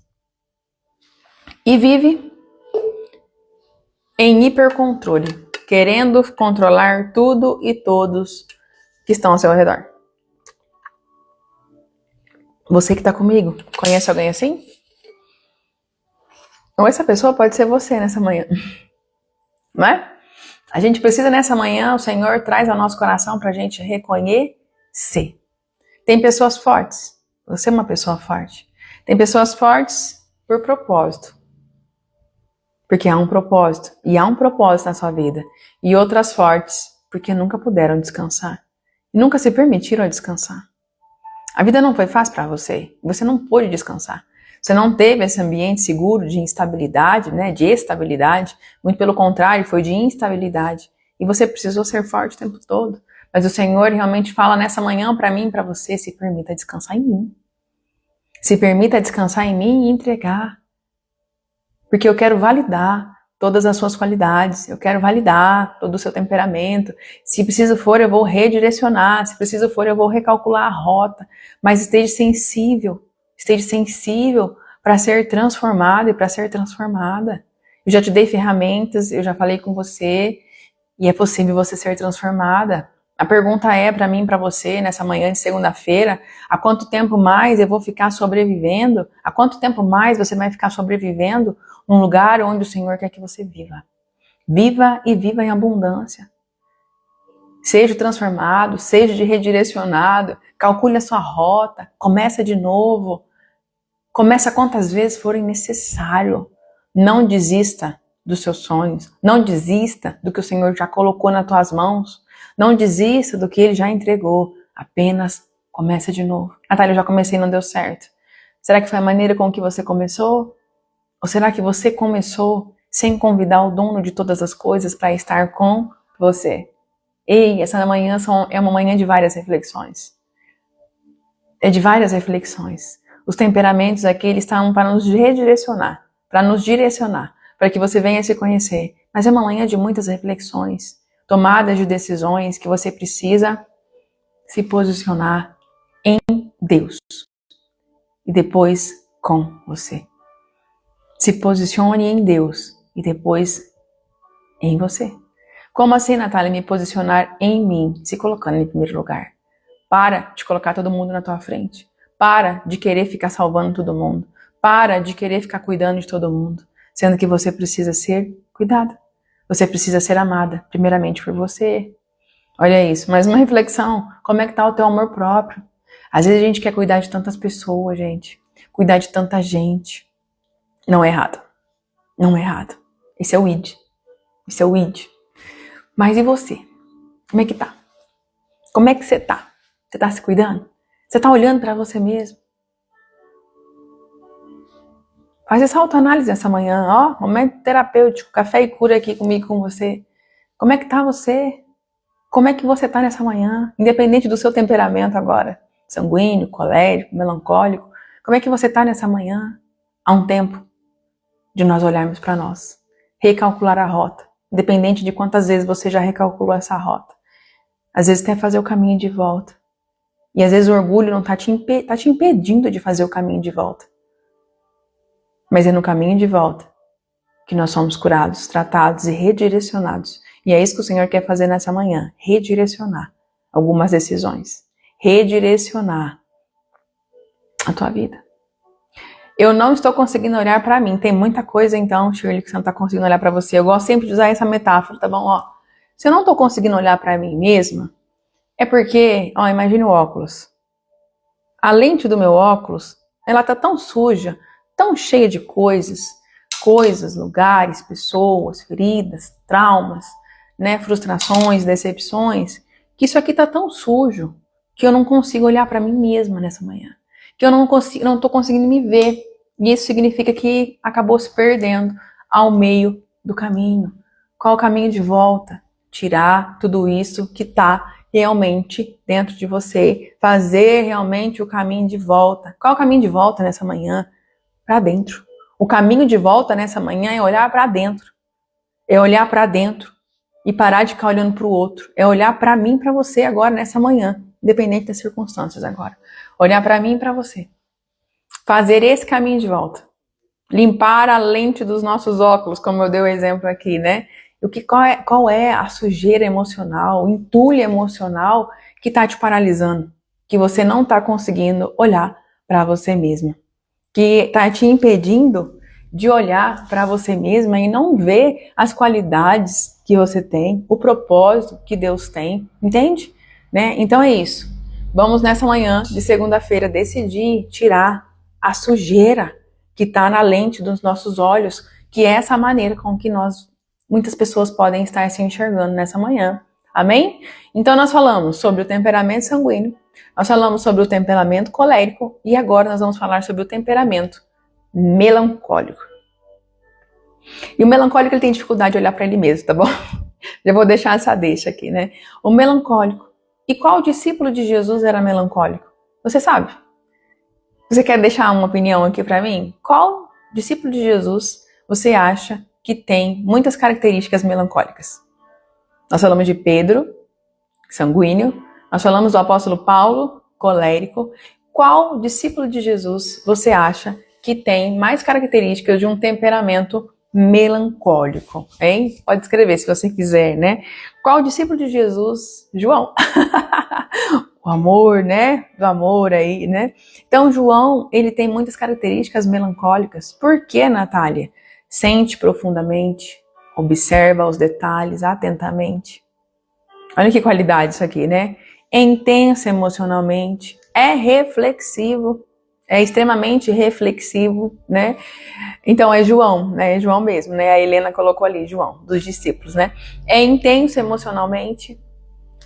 E vive em hipercontrole, querendo controlar tudo e todos que estão ao seu redor. Você que está comigo, conhece alguém assim? Ou essa pessoa pode ser você nessa manhã, não é? A gente precisa nessa manhã, o Senhor traz ao nosso coração para a gente reconhecer. Tem pessoas fortes, você é uma pessoa forte. Tem pessoas fortes por propósito, porque há um propósito, e há um propósito na sua vida. E outras fortes, porque nunca puderam descansar, nunca se permitiram descansar. A vida não foi fácil para você, você não pôde descansar. Você não teve esse ambiente seguro de instabilidade, né, de estabilidade, muito pelo contrário, foi de instabilidade. E você precisou ser forte o tempo todo. Mas o Senhor realmente fala nessa manhã para mim e para você, se permita descansar em mim. Se permita descansar em mim e entregar. Porque eu quero validar todas as suas qualidades, eu quero validar todo o seu temperamento. Se preciso for, eu vou redirecionar, se preciso for, eu vou recalcular a rota. Mas esteja sensível para ser transformado e para ser transformada. Eu já te dei ferramentas, eu já falei com você, e é possível você ser transformada. A pergunta é para mim e para você, nessa manhã de segunda-feira, há quanto tempo mais eu vou ficar sobrevivendo? Há quanto tempo mais você vai ficar sobrevivendo num lugar onde o Senhor quer que você viva? Viva e viva em abundância. Seja transformado, seja redirecionado, calcule a sua rota, começa de novo. Começa quantas vezes forem necessário. Não desista dos seus sonhos. Não desista do que o Senhor já colocou nas tuas mãos. Não desista do que Ele já entregou. Apenas começa de novo. Natália, eu já comecei e não deu certo. Será que foi a maneira com que você começou? Ou será que você começou sem convidar o dono de todas as coisas para estar com você? Ei, essa manhã é uma manhã de várias reflexões. É de várias reflexões. Os temperamentos aqui, eles estão para nos redirecionar, para nos direcionar, para que você venha se conhecer. Mas é uma manhã de muitas reflexões, tomadas de decisões que você precisa se posicionar em Deus e depois com você. Se posicione em Deus e depois em você. Como assim, Natália, me posicionar em mim, se colocando em primeiro lugar? Para de colocar todo mundo na tua frente. Para de querer ficar salvando todo mundo. Para de querer ficar cuidando de todo mundo. Sendo que você precisa ser cuidada. Você precisa ser amada, primeiramente por você. Olha isso, mais uma reflexão. Como é que tá o teu amor próprio? Às vezes a gente quer cuidar de tantas pessoas, gente. Cuidar de tanta gente. Não é errado. Não é errado. Esse é o id. Esse é o id. Mas e você? Como é que tá? Como é que você tá? Você tá se cuidando? Você tá olhando para você mesmo? Faz essa autoanálise essa manhã, ó, momento terapêutico, café e cura aqui comigo, com você. Como é que tá você? Como é que você tá nessa manhã? Independente do seu temperamento agora, sanguíneo, colérico, melancólico, como é que você tá nessa manhã? Há um tempo de nós olharmos para nós, recalcular a rota, independente de quantas vezes você já recalculou essa rota. Às vezes até fazer o caminho de volta. E às vezes o orgulho não tá te impedindo de fazer o caminho de volta. Mas é no caminho de volta que nós somos curados, tratados e redirecionados. E é isso que o Senhor quer fazer nessa manhã, redirecionar algumas decisões, redirecionar a tua vida. Eu não estou conseguindo olhar para mim. Tem muita coisa, então, Shirley, que você não está conseguindo olhar para você. Eu gosto sempre de usar essa metáfora, tá bom? Ó, se eu não estou conseguindo olhar para mim mesma, é porque, ó, imagine o óculos. A lente do meu óculos, ela tá tão suja, tão cheia de coisas, lugares, pessoas, feridas, traumas, né, frustrações, decepções, que isso aqui tá tão sujo que eu não consigo olhar para mim mesma nessa manhã. Que eu não tô conseguindo me ver. E isso significa que acabou se perdendo ao meio do caminho. Qual o caminho de volta? Tirar tudo isso que tá realmente dentro de você. Fazer realmente o caminho de volta. Qual é o caminho de volta nessa manhã? Para dentro. O caminho de volta nessa manhã é olhar para dentro. É olhar para dentro e parar de ficar olhando para o outro. É olhar para mim, para você agora nessa manhã, independente das circunstâncias agora. Olhar para mim e para você. Fazer esse caminho de volta. Limpar a lente dos nossos óculos, como eu dei o exemplo aqui, né? Qual é a sujeira emocional, o entulho emocional que está te paralisando? Que você não está conseguindo olhar para você mesma. Que está te impedindo de olhar para você mesma e não ver as qualidades que você tem, o propósito que Deus tem, entende? Né? Então é isso. Vamos nessa manhã de segunda-feira decidir tirar a sujeira que está na lente dos nossos olhos, que é essa maneira com que muitas pessoas podem estar se enxergando nessa manhã. Amém? Então nós falamos sobre o temperamento sanguíneo, nós falamos sobre o temperamento colérico e agora nós vamos falar sobre o temperamento melancólico. E o melancólico ele tem dificuldade de olhar para ele mesmo, tá bom? Já vou deixar essa deixa aqui, né? O melancólico. E qual discípulo de Jesus era melancólico? Você sabe? Você quer deixar uma opinião aqui para mim? Qual discípulo de Jesus você acha que tem muitas características melancólicas? Nós falamos de Pedro, sanguíneo. Nós falamos do apóstolo Paulo, colérico. Qual discípulo de Jesus você acha que tem mais características de um temperamento melancólico, hein? Pode escrever se você quiser, né? Qual discípulo de Jesus? João. O amor, né? Do amor aí, né? Então, João, ele tem muitas características melancólicas. Por quê, Natália? Sente profundamente, observa os detalhes atentamente. Olha que qualidade isso aqui, né? É intenso emocionalmente, é reflexivo, é extremamente reflexivo, né? Então é João, né? É João mesmo, né? A Helena colocou ali, João, dos discípulos, né? É intenso emocionalmente,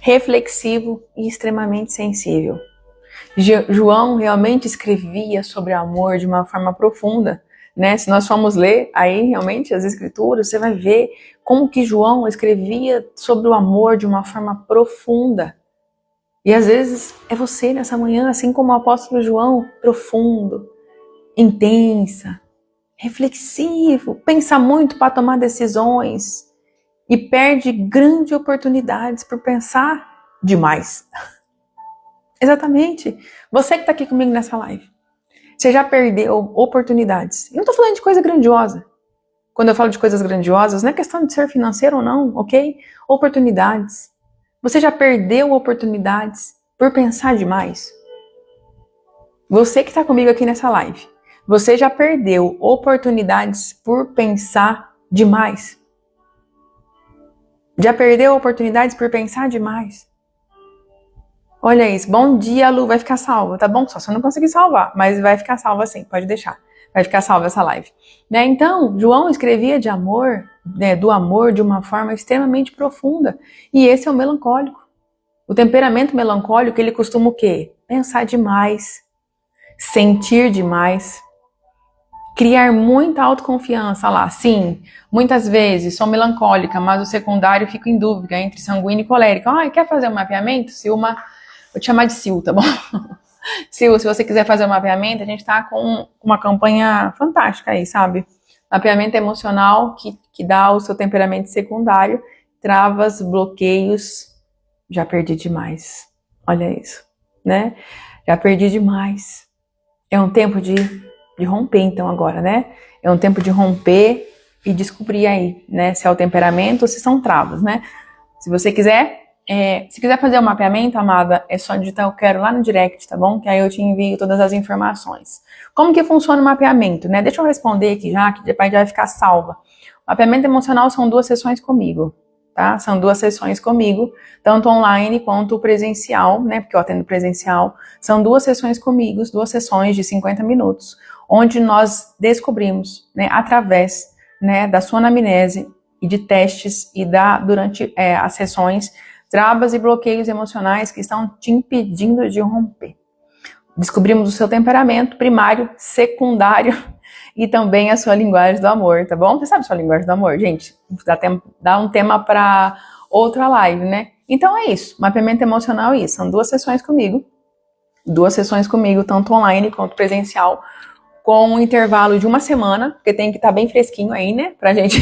reflexivo e extremamente sensível. João realmente escrevia sobre amor de uma forma profunda, né? Se nós formos ler aí realmente as escrituras, você vai ver como que João escrevia sobre o amor de uma forma profunda. E às vezes é você nessa manhã, assim como o apóstolo João, profundo, intensa, reflexivo, pensa muito para tomar decisões e perde grandes oportunidades por pensar demais. Exatamente. Você que está aqui comigo nessa live, você já perdeu oportunidades. Eu não estou falando de coisa grandiosa. Quando eu falo de coisas grandiosas, não é questão de ser financeiro ou não, ok? Oportunidades. Você já perdeu oportunidades por pensar demais? Você que está comigo aqui nessa live, você já perdeu oportunidades por pensar demais? Já perdeu oportunidades por pensar demais? Olha isso. Bom dia, Lu. Vai ficar salva, tá bom? Só se eu não conseguir salvar, mas vai ficar salva sim, pode deixar. Vai ficar salva essa live. Né? Então, João escrevia de amor, né, do amor de uma forma extremamente profunda. E esse é o melancólico. O temperamento melancólico, ele costuma o quê? Pensar demais, sentir demais, criar muita autoconfiança lá. Sim, muitas vezes sou melancólica, mas o secundário fica em dúvida entre sanguíneo e colérico. Quer fazer um mapeamento? Silma, vou te chamar de Sil, tá bom? Sil, se você quiser fazer um mapeamento, a gente tá com uma campanha fantástica aí, sabe? Mapeamento emocional que dá o seu temperamento secundário, travas, bloqueios. Já perdi demais. Olha isso, né? Já perdi demais. É um tempo de romper, então, agora, né? É um tempo de romper e descobrir aí, né, se é o temperamento ou se são travas, né? Se você quiser, se quiser fazer o mapeamento, amada, é só digitar eu quero lá no direct, tá bom? Que aí eu te envio todas as informações. Como que funciona o mapeamento, né? Deixa eu responder aqui já, que depois já vai ficar salva. O mapeamento emocional são 2 sessões comigo, tá? São 2 sessões comigo, tanto online quanto presencial, né? Porque eu atendo presencial. São 2 sessões comigo, 2 sessões de 50 minutos, onde nós descobrimos, né, através, né, da sua anamnese e de testes e durante as sessões, travas e bloqueios emocionais que estão te impedindo de romper. Descobrimos o seu temperamento primário, secundário e também a sua linguagem do amor, tá bom? Você sabe a sua linguagem do amor, gente? Dá um tema para outra live, né? Então é isso, mapeamento emocional é isso. São 2 sessões comigo. 2 sessões comigo, tanto online quanto presencial, com um intervalo de 1 semana, porque tem que estar bem fresquinho aí, né? Pra gente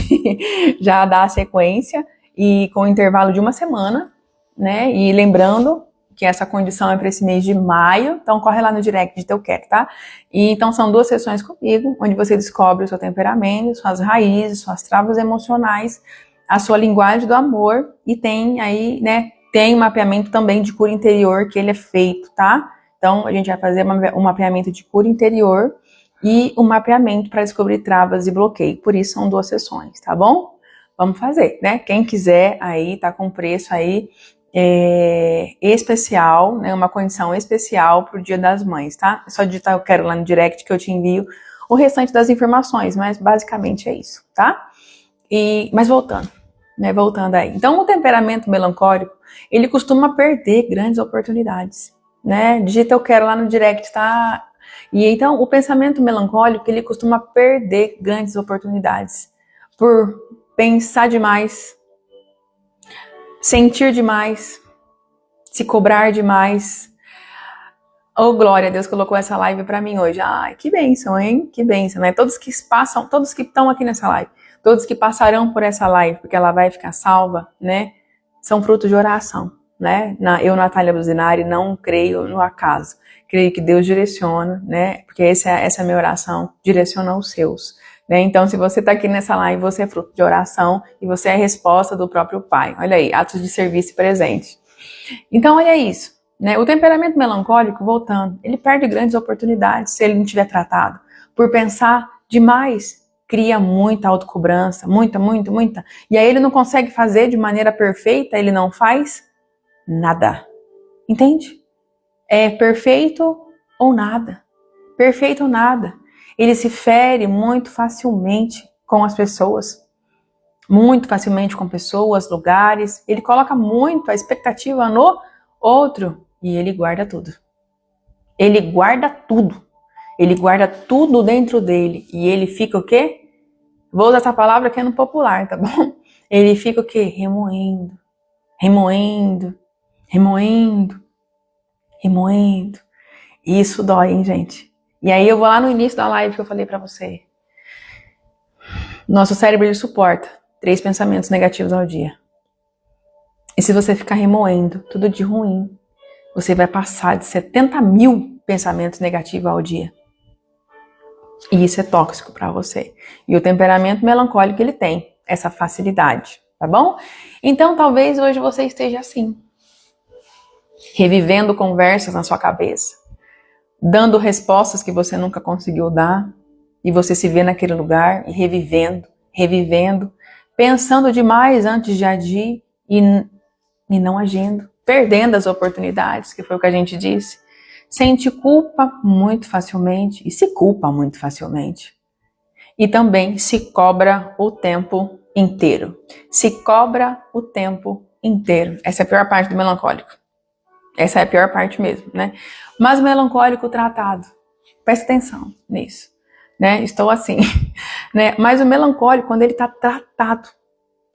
já dar a sequência. E com um intervalo de 1 semana, né? E lembrando que essa condição é para esse mês de maio, então corre lá no direct de Eu Quero, tá? E então são 2 sessões comigo, onde você descobre o seu temperamento, suas raízes, suas travas emocionais, a sua linguagem do amor, e tem aí, né? Tem um mapeamento também de cura interior que ele é feito, tá? Então a gente vai fazer um mapeamento de cura interior e um mapeamento para descobrir travas e bloqueio. Por isso são 2 sessões, tá bom? Vamos fazer, né? Quem quiser aí, tá com preço aí especial, né? Uma condição especial pro Dia das Mães, tá? É só digitar eu quero lá no direct que eu te envio o restante das informações, mas basicamente é isso, tá? Mas voltando, né? Voltando aí. Então o temperamento melancólico, ele costuma perder grandes oportunidades, né? Digita eu quero lá no direct, tá? E então o pensamento melancólico, ele costuma perder grandes oportunidades por pensar demais, sentir demais, se cobrar demais. Oh, glória, Deus colocou essa live pra mim hoje. Ai, que bênção, hein? Que bênção, né? Todos que passam, todos que estão aqui nessa live, todos que passarão por essa live, porque ela vai ficar salva, né? São frutos de oração, né? Eu, Natália Buzinari, não creio no acaso. Creio que Deus direciona, né? Porque essa é a minha oração, direciona os seus. Né? Então, se você está aqui nessa live, você é fruto de oração e você é a resposta do próprio Pai. Olha aí, atos de serviço presente. Então, olha isso. Né? O temperamento melancólico, voltando, ele perde grandes oportunidades se ele não tiver tratado. Por pensar demais, cria muita autocobrança, muita. E aí ele não consegue fazer de maneira perfeita, ele não faz nada. Entende? É perfeito ou nada. Perfeito ou nada. Ele se fere muito facilmente com as pessoas. Muito facilmente com pessoas, lugares. Ele coloca muito a expectativa no outro e ele guarda tudo. Ele guarda tudo. Ele guarda tudo dentro dele. E ele fica o quê? Vou usar essa palavra que é no popular, tá bom? Ele fica o quê? Remoendo. E isso dói, hein, gente? E aí eu vou lá no início da live que eu falei pra você. Nosso cérebro, ele suporta 3 pensamentos negativos ao dia. E se você ficar remoendo tudo de ruim, você vai passar de 70 mil pensamentos negativos ao dia. E isso é tóxico pra você. E o temperamento melancólico, ele tem essa facilidade, tá bom? Então talvez hoje você esteja assim, revivendo conversas na sua cabeça, dando respostas que você nunca conseguiu dar, e você se vê naquele lugar e revivendo, pensando demais antes de agir e não agindo, perdendo as oportunidades, que foi o que a gente disse. Sente culpa muito facilmente e se culpa muito facilmente. E também se cobra o tempo inteiro. Se cobra o tempo inteiro. Essa é a pior parte do melancólico. Essa é a pior parte mesmo, né? Mas o melancólico tratado, presta atenção nisso, né? Estou assim, né? Mas o melancólico, quando ele está tratado,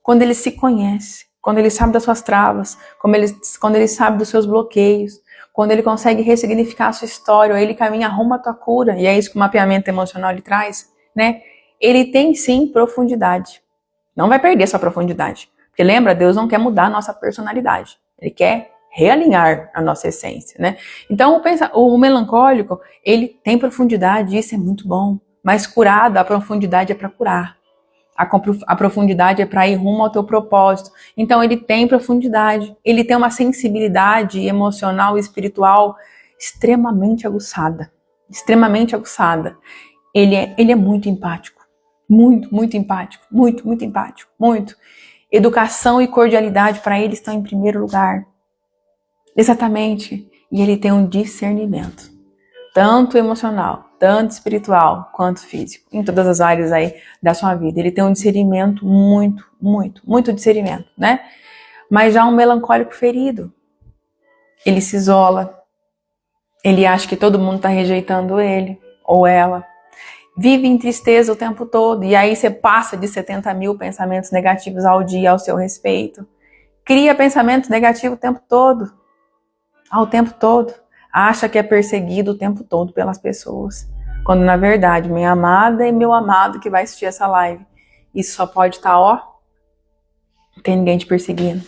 quando ele se conhece, quando ele sabe das suas travas, quando ele sabe dos seus bloqueios, quando ele consegue ressignificar a sua história, ou ele caminha rumo à tua cura, e é isso que o mapeamento emocional lhe traz, né? Ele tem sim profundidade. Não vai perder essa profundidade. Porque lembra, Deus não quer mudar a nossa personalidade. Ele quer realinhar a nossa essência, né? Então o melancólico, ele tem profundidade, isso é muito bom, mas curado, a profundidade é para curar. A profundidade é para ir rumo ao teu propósito. Então ele tem profundidade, ele tem uma sensibilidade emocional e espiritual extremamente aguçada. Extremamente aguçada. Ele é muito empático. Muito empático. Muito empático. Muito. Educação e cordialidade para ele estão em primeiro lugar. Exatamente. E ele tem um discernimento. Tanto emocional, tanto espiritual, quanto físico. Em todas as áreas aí da sua vida. Ele tem um discernimento muito discernimento, né? Mas já um melancólico ferido. Ele se isola. Ele acha que todo mundo está rejeitando ele ou ela. Vive em tristeza o tempo todo. E aí você passa de 70 mil pensamentos negativos ao dia ao seu respeito. Cria pensamentos negativos o tempo todo. Ao tempo todo. Acha que é perseguido o tempo todo pelas pessoas. Quando na verdade, minha amada e meu amado que vai assistir essa live, isso só pode estar, não tem ninguém te perseguindo.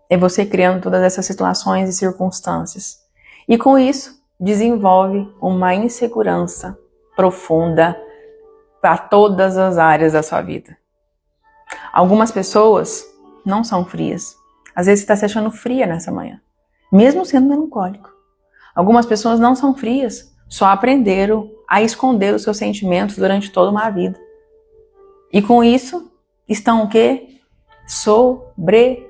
É você criando todas essas situações e circunstâncias. E com isso, desenvolve uma insegurança profunda para todas as áreas da sua vida. Algumas pessoas não são frias. Às vezes você está se achando fria nessa manhã, mesmo sendo melancólico. Algumas pessoas não são frias, só aprenderam a esconder os seus sentimentos durante toda uma vida. E com isso, estão o quê? Sobrevivendo.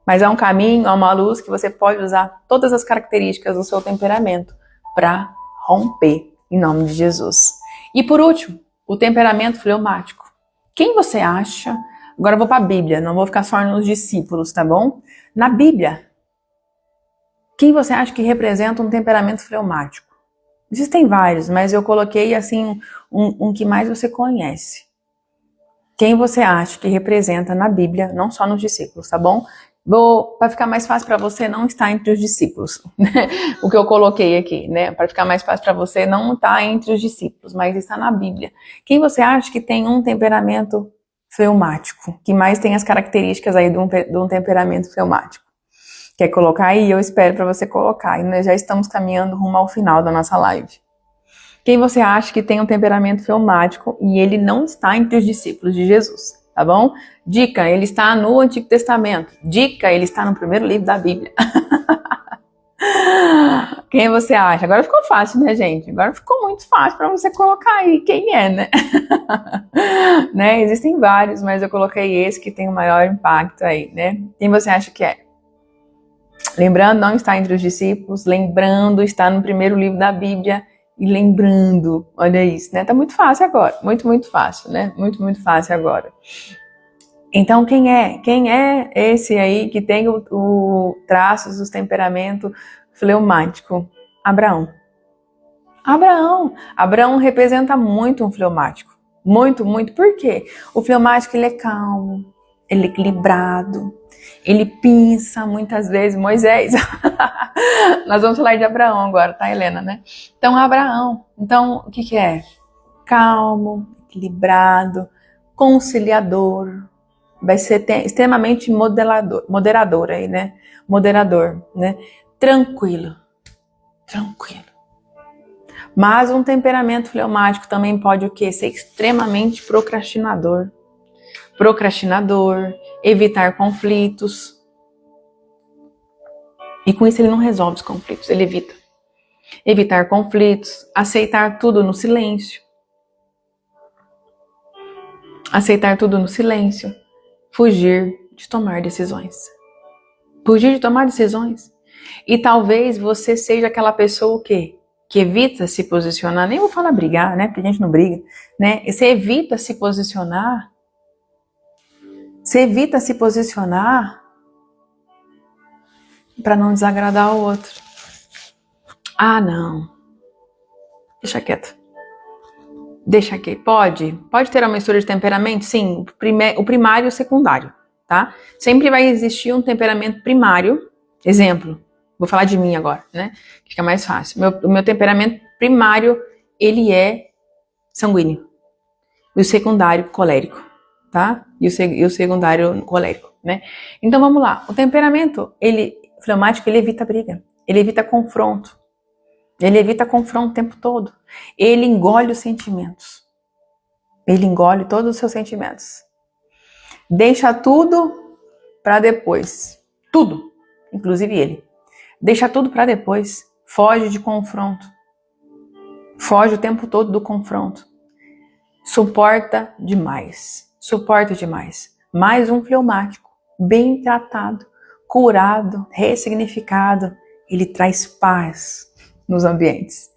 Mas é um caminho, é uma luz que você pode usar todas as características do seu temperamento para romper, em nome de Jesus. E por último, o temperamento fleumático. Quem você acha... Agora eu vou para a Bíblia, não vou ficar só nos discípulos, tá bom? Na Bíblia, quem você acha que representa um temperamento fleumático? Existem vários, mas eu coloquei assim um que mais você conhece. Quem você acha que representa na Bíblia, não só nos discípulos, tá bom? Para ficar mais fácil para você não estar entre os discípulos, né? O que eu coloquei aqui, né? Para ficar mais fácil para você não estar entre os discípulos, mas está na Bíblia. Quem você acha que tem um temperamento fleumático, que mais tem as características aí de um temperamento fleumático? Quer colocar aí? Eu espero para você colocar. E nós já estamos caminhando rumo ao final da nossa live. Quem você acha que tem um temperamento fleumático e ele não está entre os discípulos de Jesus, tá bom? Dica, ele está no Antigo Testamento. Dica, ele está no primeiro livro da Bíblia. Quem você acha? Agora ficou fácil, né, gente? Agora ficou muito fácil para você colocar aí quem é, né? Né? Existem vários, mas eu coloquei esse que tem o maior impacto aí, né? Quem você acha que é? Lembrando, não está entre os discípulos. Lembrando, está no primeiro livro da Bíblia. E lembrando, olha isso, né? Tá muito fácil agora. Muito fácil, né? Muito fácil agora. Então, quem é? Quem é esse aí que tem o traços do temperamento fleumático? Abraão. Abraão representa muito um fleumático. Muito. Por quê? O fleumático, ele é calmo, ele é equilibrado, ele pensa muitas vezes. Moisés. Nós vamos falar de Abraão agora, tá, Helena, né? Então, Abraão. Então, o que é? Calmo, equilibrado, conciliador. Vai ser extremamente moderador aí, né? Moderador, né? Tranquilo. Mas um temperamento fleumático também pode o quê? Ser extremamente procrastinador, evitar conflitos. E com isso ele não resolve os conflitos, ele evita. Evitar conflitos, aceitar tudo no silêncio. Fugir de tomar decisões. E talvez você seja aquela pessoa que evita se posicionar. Nem vou falar brigar, né? Porque a gente não briga, né? Você evita se posicionar. Para não desagradar o outro. Ah, não. Deixa quieto. Pode ter uma mistura de temperamento? Sim, o primário e o secundário, tá? Sempre vai existir um temperamento primário. Exemplo, vou falar de mim agora, né? Fica mais fácil. O meu temperamento primário, ele é sanguíneo. E o secundário, colérico, tá? E o secundário, colérico, né? Então, vamos lá. O temperamento, fleumático, ele evita briga. Ele evita confronto. Ele evita confronto o tempo todo. Ele engole os sentimentos. Ele engole todos os seus sentimentos. Deixa tudo para depois. Tudo. Inclusive ele. Deixa tudo para depois. Foge de confronto. Foge o tempo todo do confronto. Suporta demais. Suporta demais. Mais um fleumático. Bem tratado. Curado. Ressignificado. Ele traz paz nos ambientes.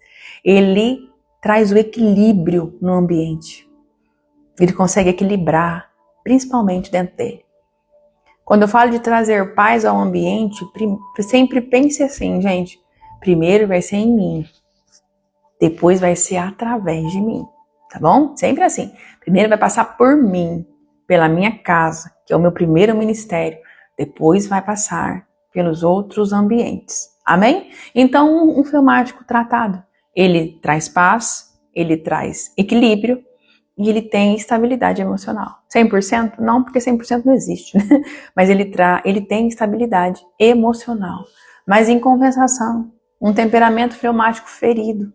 Ele traz o equilíbrio no ambiente. Ele consegue equilibrar, principalmente dentro dele. Quando eu falo de trazer paz ao ambiente, sempre pense assim, gente. Primeiro vai ser em mim. Depois vai ser através de mim. Tá bom? Sempre assim. Primeiro vai passar por mim, pela minha casa, que é o meu primeiro ministério. Depois vai passar pelos outros ambientes. Amém? Então, um fleumático tratado, ele traz paz, ele traz equilíbrio e ele tem estabilidade emocional. 100%? Não, porque 100% não existe, né? Mas ele tem estabilidade emocional. Mas em compensação, um temperamento fleumático ferido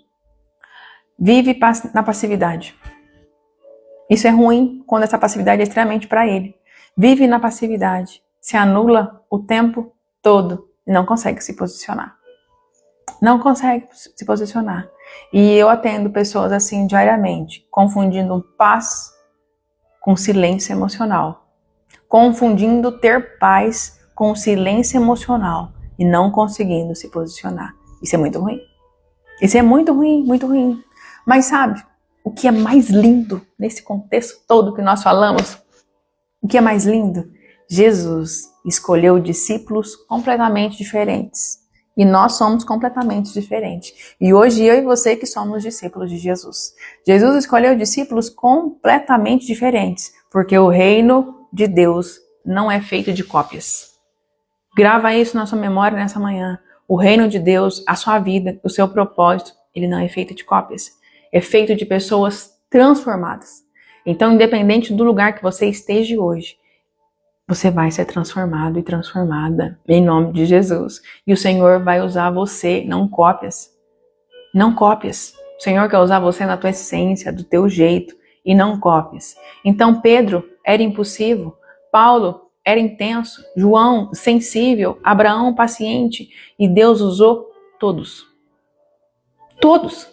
vive na passividade. Isso é ruim quando essa passividade é extremamente para ele. Vive na passividade, se anula o tempo todo e não consegue se posicionar. Não consegue se posicionar. E eu atendo pessoas assim diariamente, confundindo paz com silêncio emocional. Confundindo ter paz com silêncio emocional e não conseguindo se posicionar. Isso é muito ruim. Isso é muito ruim, muito ruim. Mas sabe, o que é mais lindo nesse contexto todo que nós falamos? O que é mais lindo? Jesus escolheu discípulos completamente diferentes. E nós somos completamente diferentes. E hoje eu e você que somos discípulos de Jesus. Jesus escolheu discípulos completamente diferentes. Porque o reino de Deus não é feito de cópias. Grava isso na sua memória nessa manhã. O reino de Deus, a sua vida, o seu propósito, ele não é feito de cópias. É feito de pessoas transformadas. Então, independente do lugar que você esteja hoje, você vai ser transformado e transformada em nome de Jesus. E o Senhor vai usar você, não cópias. Não cópias. O Senhor quer usar você na tua essência, do teu jeito, e não cópias. Então Pedro era impulsivo, Paulo era intenso, João sensível, Abraão paciente, e Deus usou todos. Todos.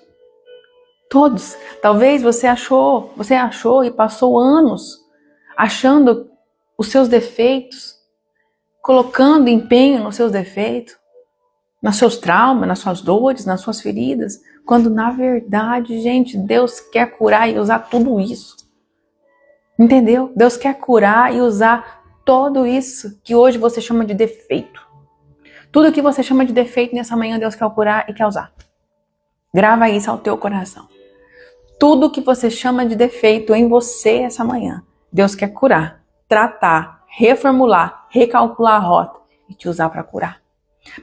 Todos. Talvez você achou e passou anos achando os seus defeitos, colocando empenho nos seus defeitos, nos seus traumas, nas suas dores, nas suas feridas, quando na verdade, gente, Deus quer curar e usar tudo isso. Entendeu? Deus quer curar e usar tudo isso que hoje você chama de defeito. Tudo que você chama de defeito nessa manhã, Deus quer curar e quer usar. Grava isso ao teu coração. Tudo que você chama de defeito em você essa manhã, Deus quer curar, tratar, reformular, recalcular a rota e te usar para curar.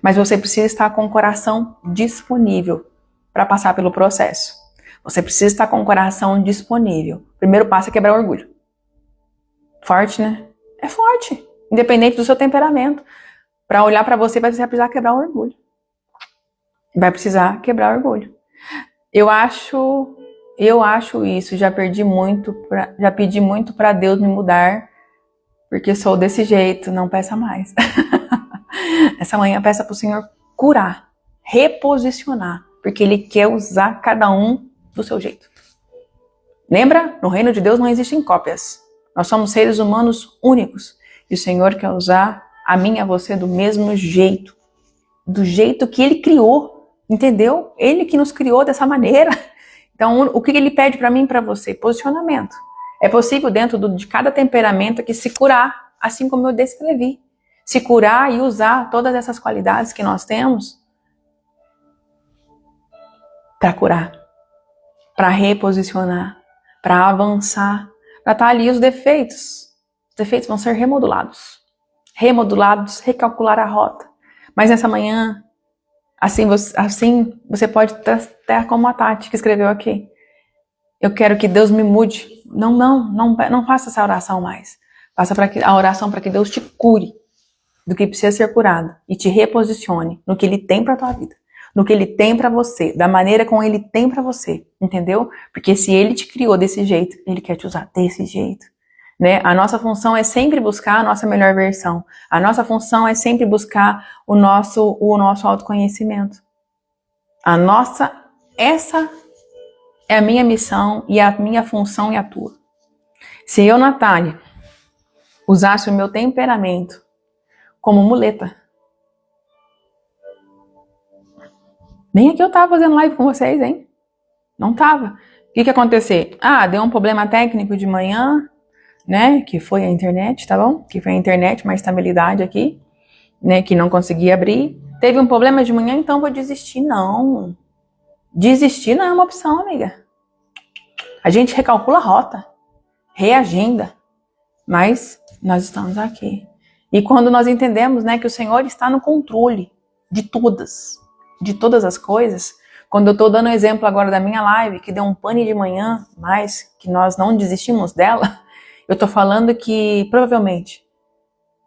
Mas você precisa estar com o coração disponível para passar pelo processo. Você precisa estar com o coração disponível. O primeiro passo é quebrar o orgulho. Forte, né? É forte. Independente do seu temperamento. Para olhar para você, vai precisar quebrar o orgulho. Vai precisar quebrar o orgulho. Eu acho isso. Já pedi muito para Deus me mudar. Porque sou desse jeito. Não peça mais. Essa manhã peça para o Senhor curar. Reposicionar. Porque Ele quer usar cada um do seu jeito. Lembra? No reino de Deus não existem cópias. Nós somos seres humanos únicos. E o Senhor quer usar a mim e a você do mesmo jeito. Do jeito que Ele criou. Entendeu? Ele que nos criou dessa maneira. Então, o que Ele pede para mim e para você? Posicionamento. É possível dentro de cada temperamento aqui se curar, assim como eu descrevi. Se curar e usar todas essas qualidades que nós temos para curar, para reposicionar, para avançar, para estar ali os defeitos. Os defeitos vão ser remodulados. Remodulados, recalcular a rota. Mas nessa manhã, assim você pode ter como a Tati que escreveu aqui. Eu quero que Deus me mude. Não faça essa oração mais. Faça a oração para que Deus te cure do que precisa ser curado e te reposicione no que Ele tem para a tua vida. no que ele tem pra você, da maneira como ele tem pra você, entendeu? Porque se ele te criou desse jeito, ele quer te usar desse jeito, né? A nossa função é sempre buscar a nossa melhor versão. A nossa função é sempre buscar o nosso autoconhecimento. Essa é a minha missão e a minha função e a tua. Se eu, Natália, usasse o meu temperamento como muleta, nem aqui eu tava fazendo live com vocês, hein? Não tava. O que ia acontecer? Deu um problema técnico de manhã, né? Que foi a internet, tá bom? Que foi a internet, uma estabilidade aqui, né? Que não conseguia abrir. Teve um problema de manhã, então vou desistir. Não. Desistir não é uma opção, amiga. A gente recalcula a rota, reagenda, mas nós estamos aqui. E quando nós entendemos, né, que o Senhor está no controle de todas as coisas, quando eu estou dando exemplo agora da minha live, que deu um pane de manhã, mas que nós não desistimos dela, eu estou falando que provavelmente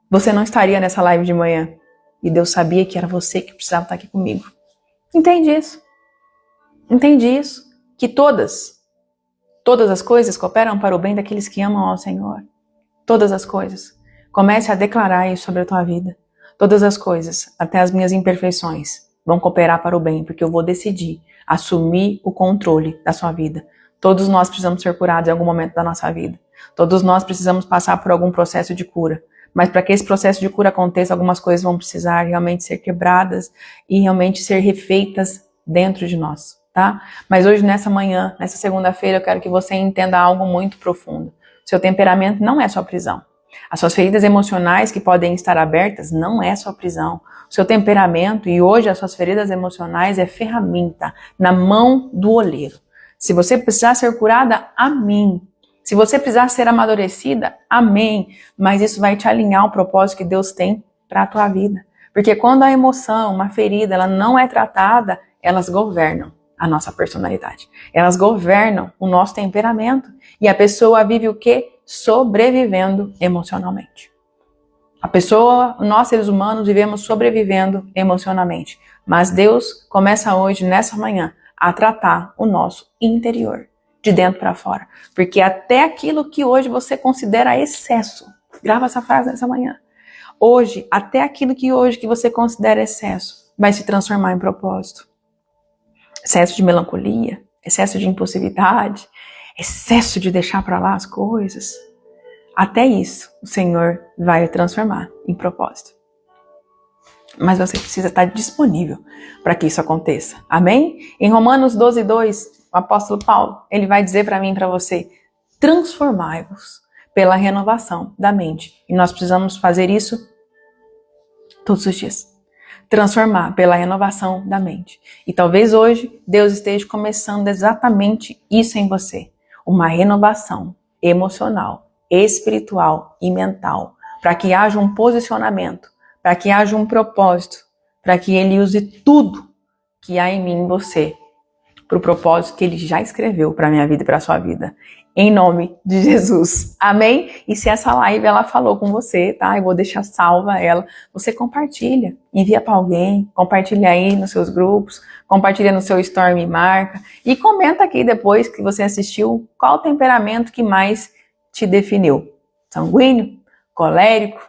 você não estaria nessa live de manhã e Deus sabia que era você que precisava estar aqui comigo. Entende isso? Entende isso? Que todas as coisas cooperam para o bem daqueles que amam ao Senhor. Todas as coisas. Comece a declarar isso sobre a tua vida. Todas as coisas, até as minhas imperfeições, vão cooperar para o bem, porque eu vou decidir assumir o controle da sua vida. Todos nós precisamos ser curados em algum momento da nossa vida. Todos nós precisamos passar por algum processo de cura. Mas para que esse processo de cura aconteça, algumas coisas vão precisar realmente ser quebradas e realmente ser refeitas dentro de nós, tá? Mas hoje, nessa manhã, nessa segunda-feira, eu quero que você entenda algo muito profundo. Seu temperamento não é sua prisão. As suas feridas emocionais que podem estar abertas não é sua prisão. O seu temperamento e hoje as suas feridas emocionais é ferramenta na mão do oleiro. Se você precisar ser curada, amém. Se você precisar ser amadurecida, amém. Mas isso vai te alinhar ao propósito que Deus tem para a tua vida. Porque quando a emoção, uma ferida, ela não é tratada, elas governam a nossa personalidade. Elas governam o nosso temperamento. E a pessoa vive o quê? Sobrevivendo emocionalmente. Nós seres humanos vivemos sobrevivendo emocionalmente. Mas Deus começa hoje, nessa manhã, a tratar o nosso interior, de dentro para fora. Porque até aquilo que hoje você considera excesso, grava essa frase nessa manhã. Hoje, até aquilo que hoje que você considera excesso, vai se transformar em propósito. Excesso de melancolia, excesso de impulsividade, excesso de deixar para lá as coisas. Até isso o Senhor vai transformar em propósito. Mas você precisa estar disponível para que isso aconteça. Amém? Em Romanos 12:2, o apóstolo Paulo, ele vai dizer para mim e para você: transformai-vos pela renovação da mente. E nós precisamos fazer isso todos os dias. Transformar pela renovação da mente. E talvez hoje Deus esteja começando exatamente isso em você. Uma renovação emocional, espiritual e mental. Para que haja um posicionamento, para que haja um propósito, para que Ele use tudo que há em mim e em você, para o propósito que Ele já escreveu para a minha vida e para a sua vida. Em nome de Jesus. Amém? E se essa live ela falou com você, tá? Eu vou deixar salva ela. Você compartilha, envia para alguém, compartilha aí nos seus grupos, compartilha no seu story, me marca e comenta aqui depois que você assistiu qual o temperamento que mais te definiu. Sanguíneo, colérico,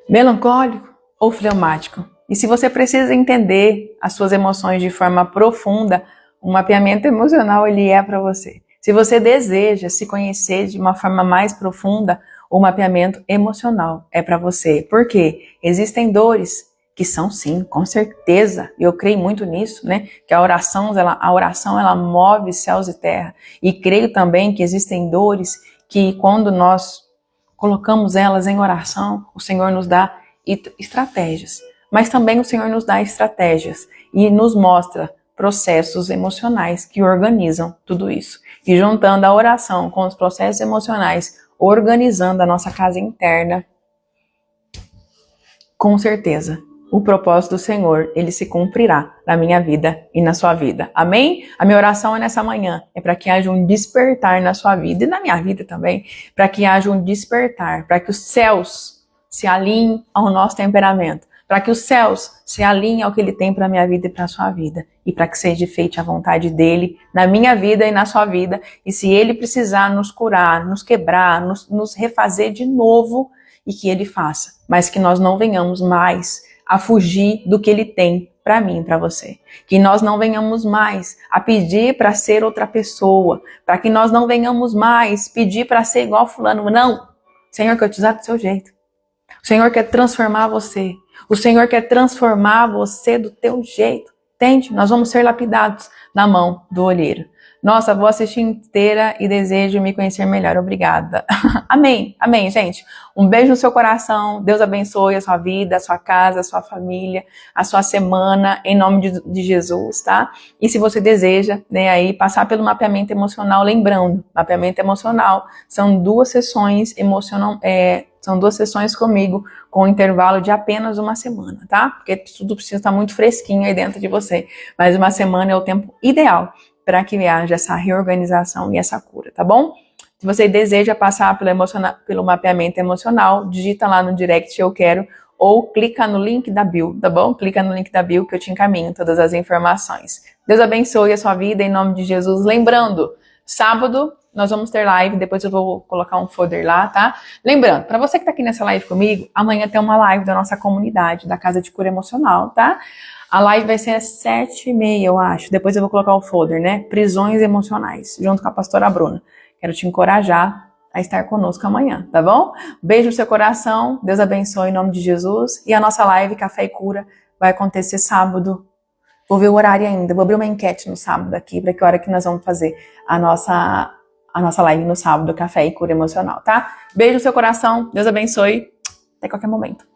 melancólico ou fleumático? E se você precisa entender as suas emoções de forma profunda, o mapeamento emocional ele é para você. Se você deseja se conhecer de uma forma mais profunda, o mapeamento emocional é para você. Por quê? Existem dores que são sim, com certeza, eu creio muito nisso, né? Que a oração ela move céus e terra. E creio também que existem dores que quando nós colocamos elas em oração, o Senhor nos dá estratégias. Mas também o Senhor nos dá estratégias e nos mostra processos emocionais que organizam tudo isso. E juntando a oração com os processos emocionais, organizando a nossa casa interna, com certeza, o propósito do Senhor, ele se cumprirá na minha vida e na sua vida. Amém? A minha oração é nessa manhã, é para que haja um despertar na sua vida e na minha vida também, para que haja um despertar, para que os céus se alinhem ao nosso temperamento, para que os céus se alinhem ao que Ele tem para a minha vida e para a sua vida, e para que seja feita a vontade dEle na minha vida e na sua vida, e se Ele precisar nos curar, nos quebrar, nos refazer de novo, e que Ele faça, mas que nós não venhamos mais a fugir do que Ele tem para mim e para você. Que nós não venhamos mais a pedir para ser outra pessoa, para que nós não venhamos mais pedir para ser igual fulano. Não! O Senhor quer te usar do seu jeito. O Senhor quer transformar você. O Senhor quer transformar você do teu jeito. Entende? Nós vamos ser lapidados na mão do olheiro. Nossa, vou assistir inteira e desejo me conhecer melhor. Obrigada. Amém. Amém, gente. Um beijo no seu coração. Deus abençoe a sua vida, a sua casa, a sua família, a sua semana, em nome de Jesus, tá? E se você deseja, né, aí passar pelo mapeamento emocional, lembrando, mapeamento emocional são 2 sessões são 2 sessões comigo, com um intervalo de apenas uma semana, tá? Porque tudo precisa estar muito fresquinho aí dentro de você. Mas uma semana é o tempo ideal para que haja essa reorganização e essa cura, tá bom? Se você deseja passar pelo mapeamento emocional, digita lá no direct eu quero, ou clica no link da bio, tá bom? Clica no link da bio que eu te encaminho todas as informações. Deus abençoe a sua vida em nome de Jesus. Lembrando, sábado nós vamos ter live, depois eu vou colocar um folder lá, tá? Lembrando, para você que tá aqui nessa live comigo, amanhã tem uma live da nossa comunidade, da Casa de Cura Emocional, tá? A live vai ser às 7h30, eu acho. Depois eu vou colocar o folder, né? Prisões emocionais, junto com a pastora Bruna. Quero te encorajar a estar conosco amanhã, tá bom? Beijo no seu coração, Deus abençoe em nome de Jesus. E a nossa live Café e Cura vai acontecer sábado. Vou ver o horário ainda, vou abrir uma enquete no sábado aqui, para que hora que nós vamos fazer a nossa live no sábado, Café e Cura Emocional, tá? Beijo no seu coração, Deus abençoe, até qualquer momento.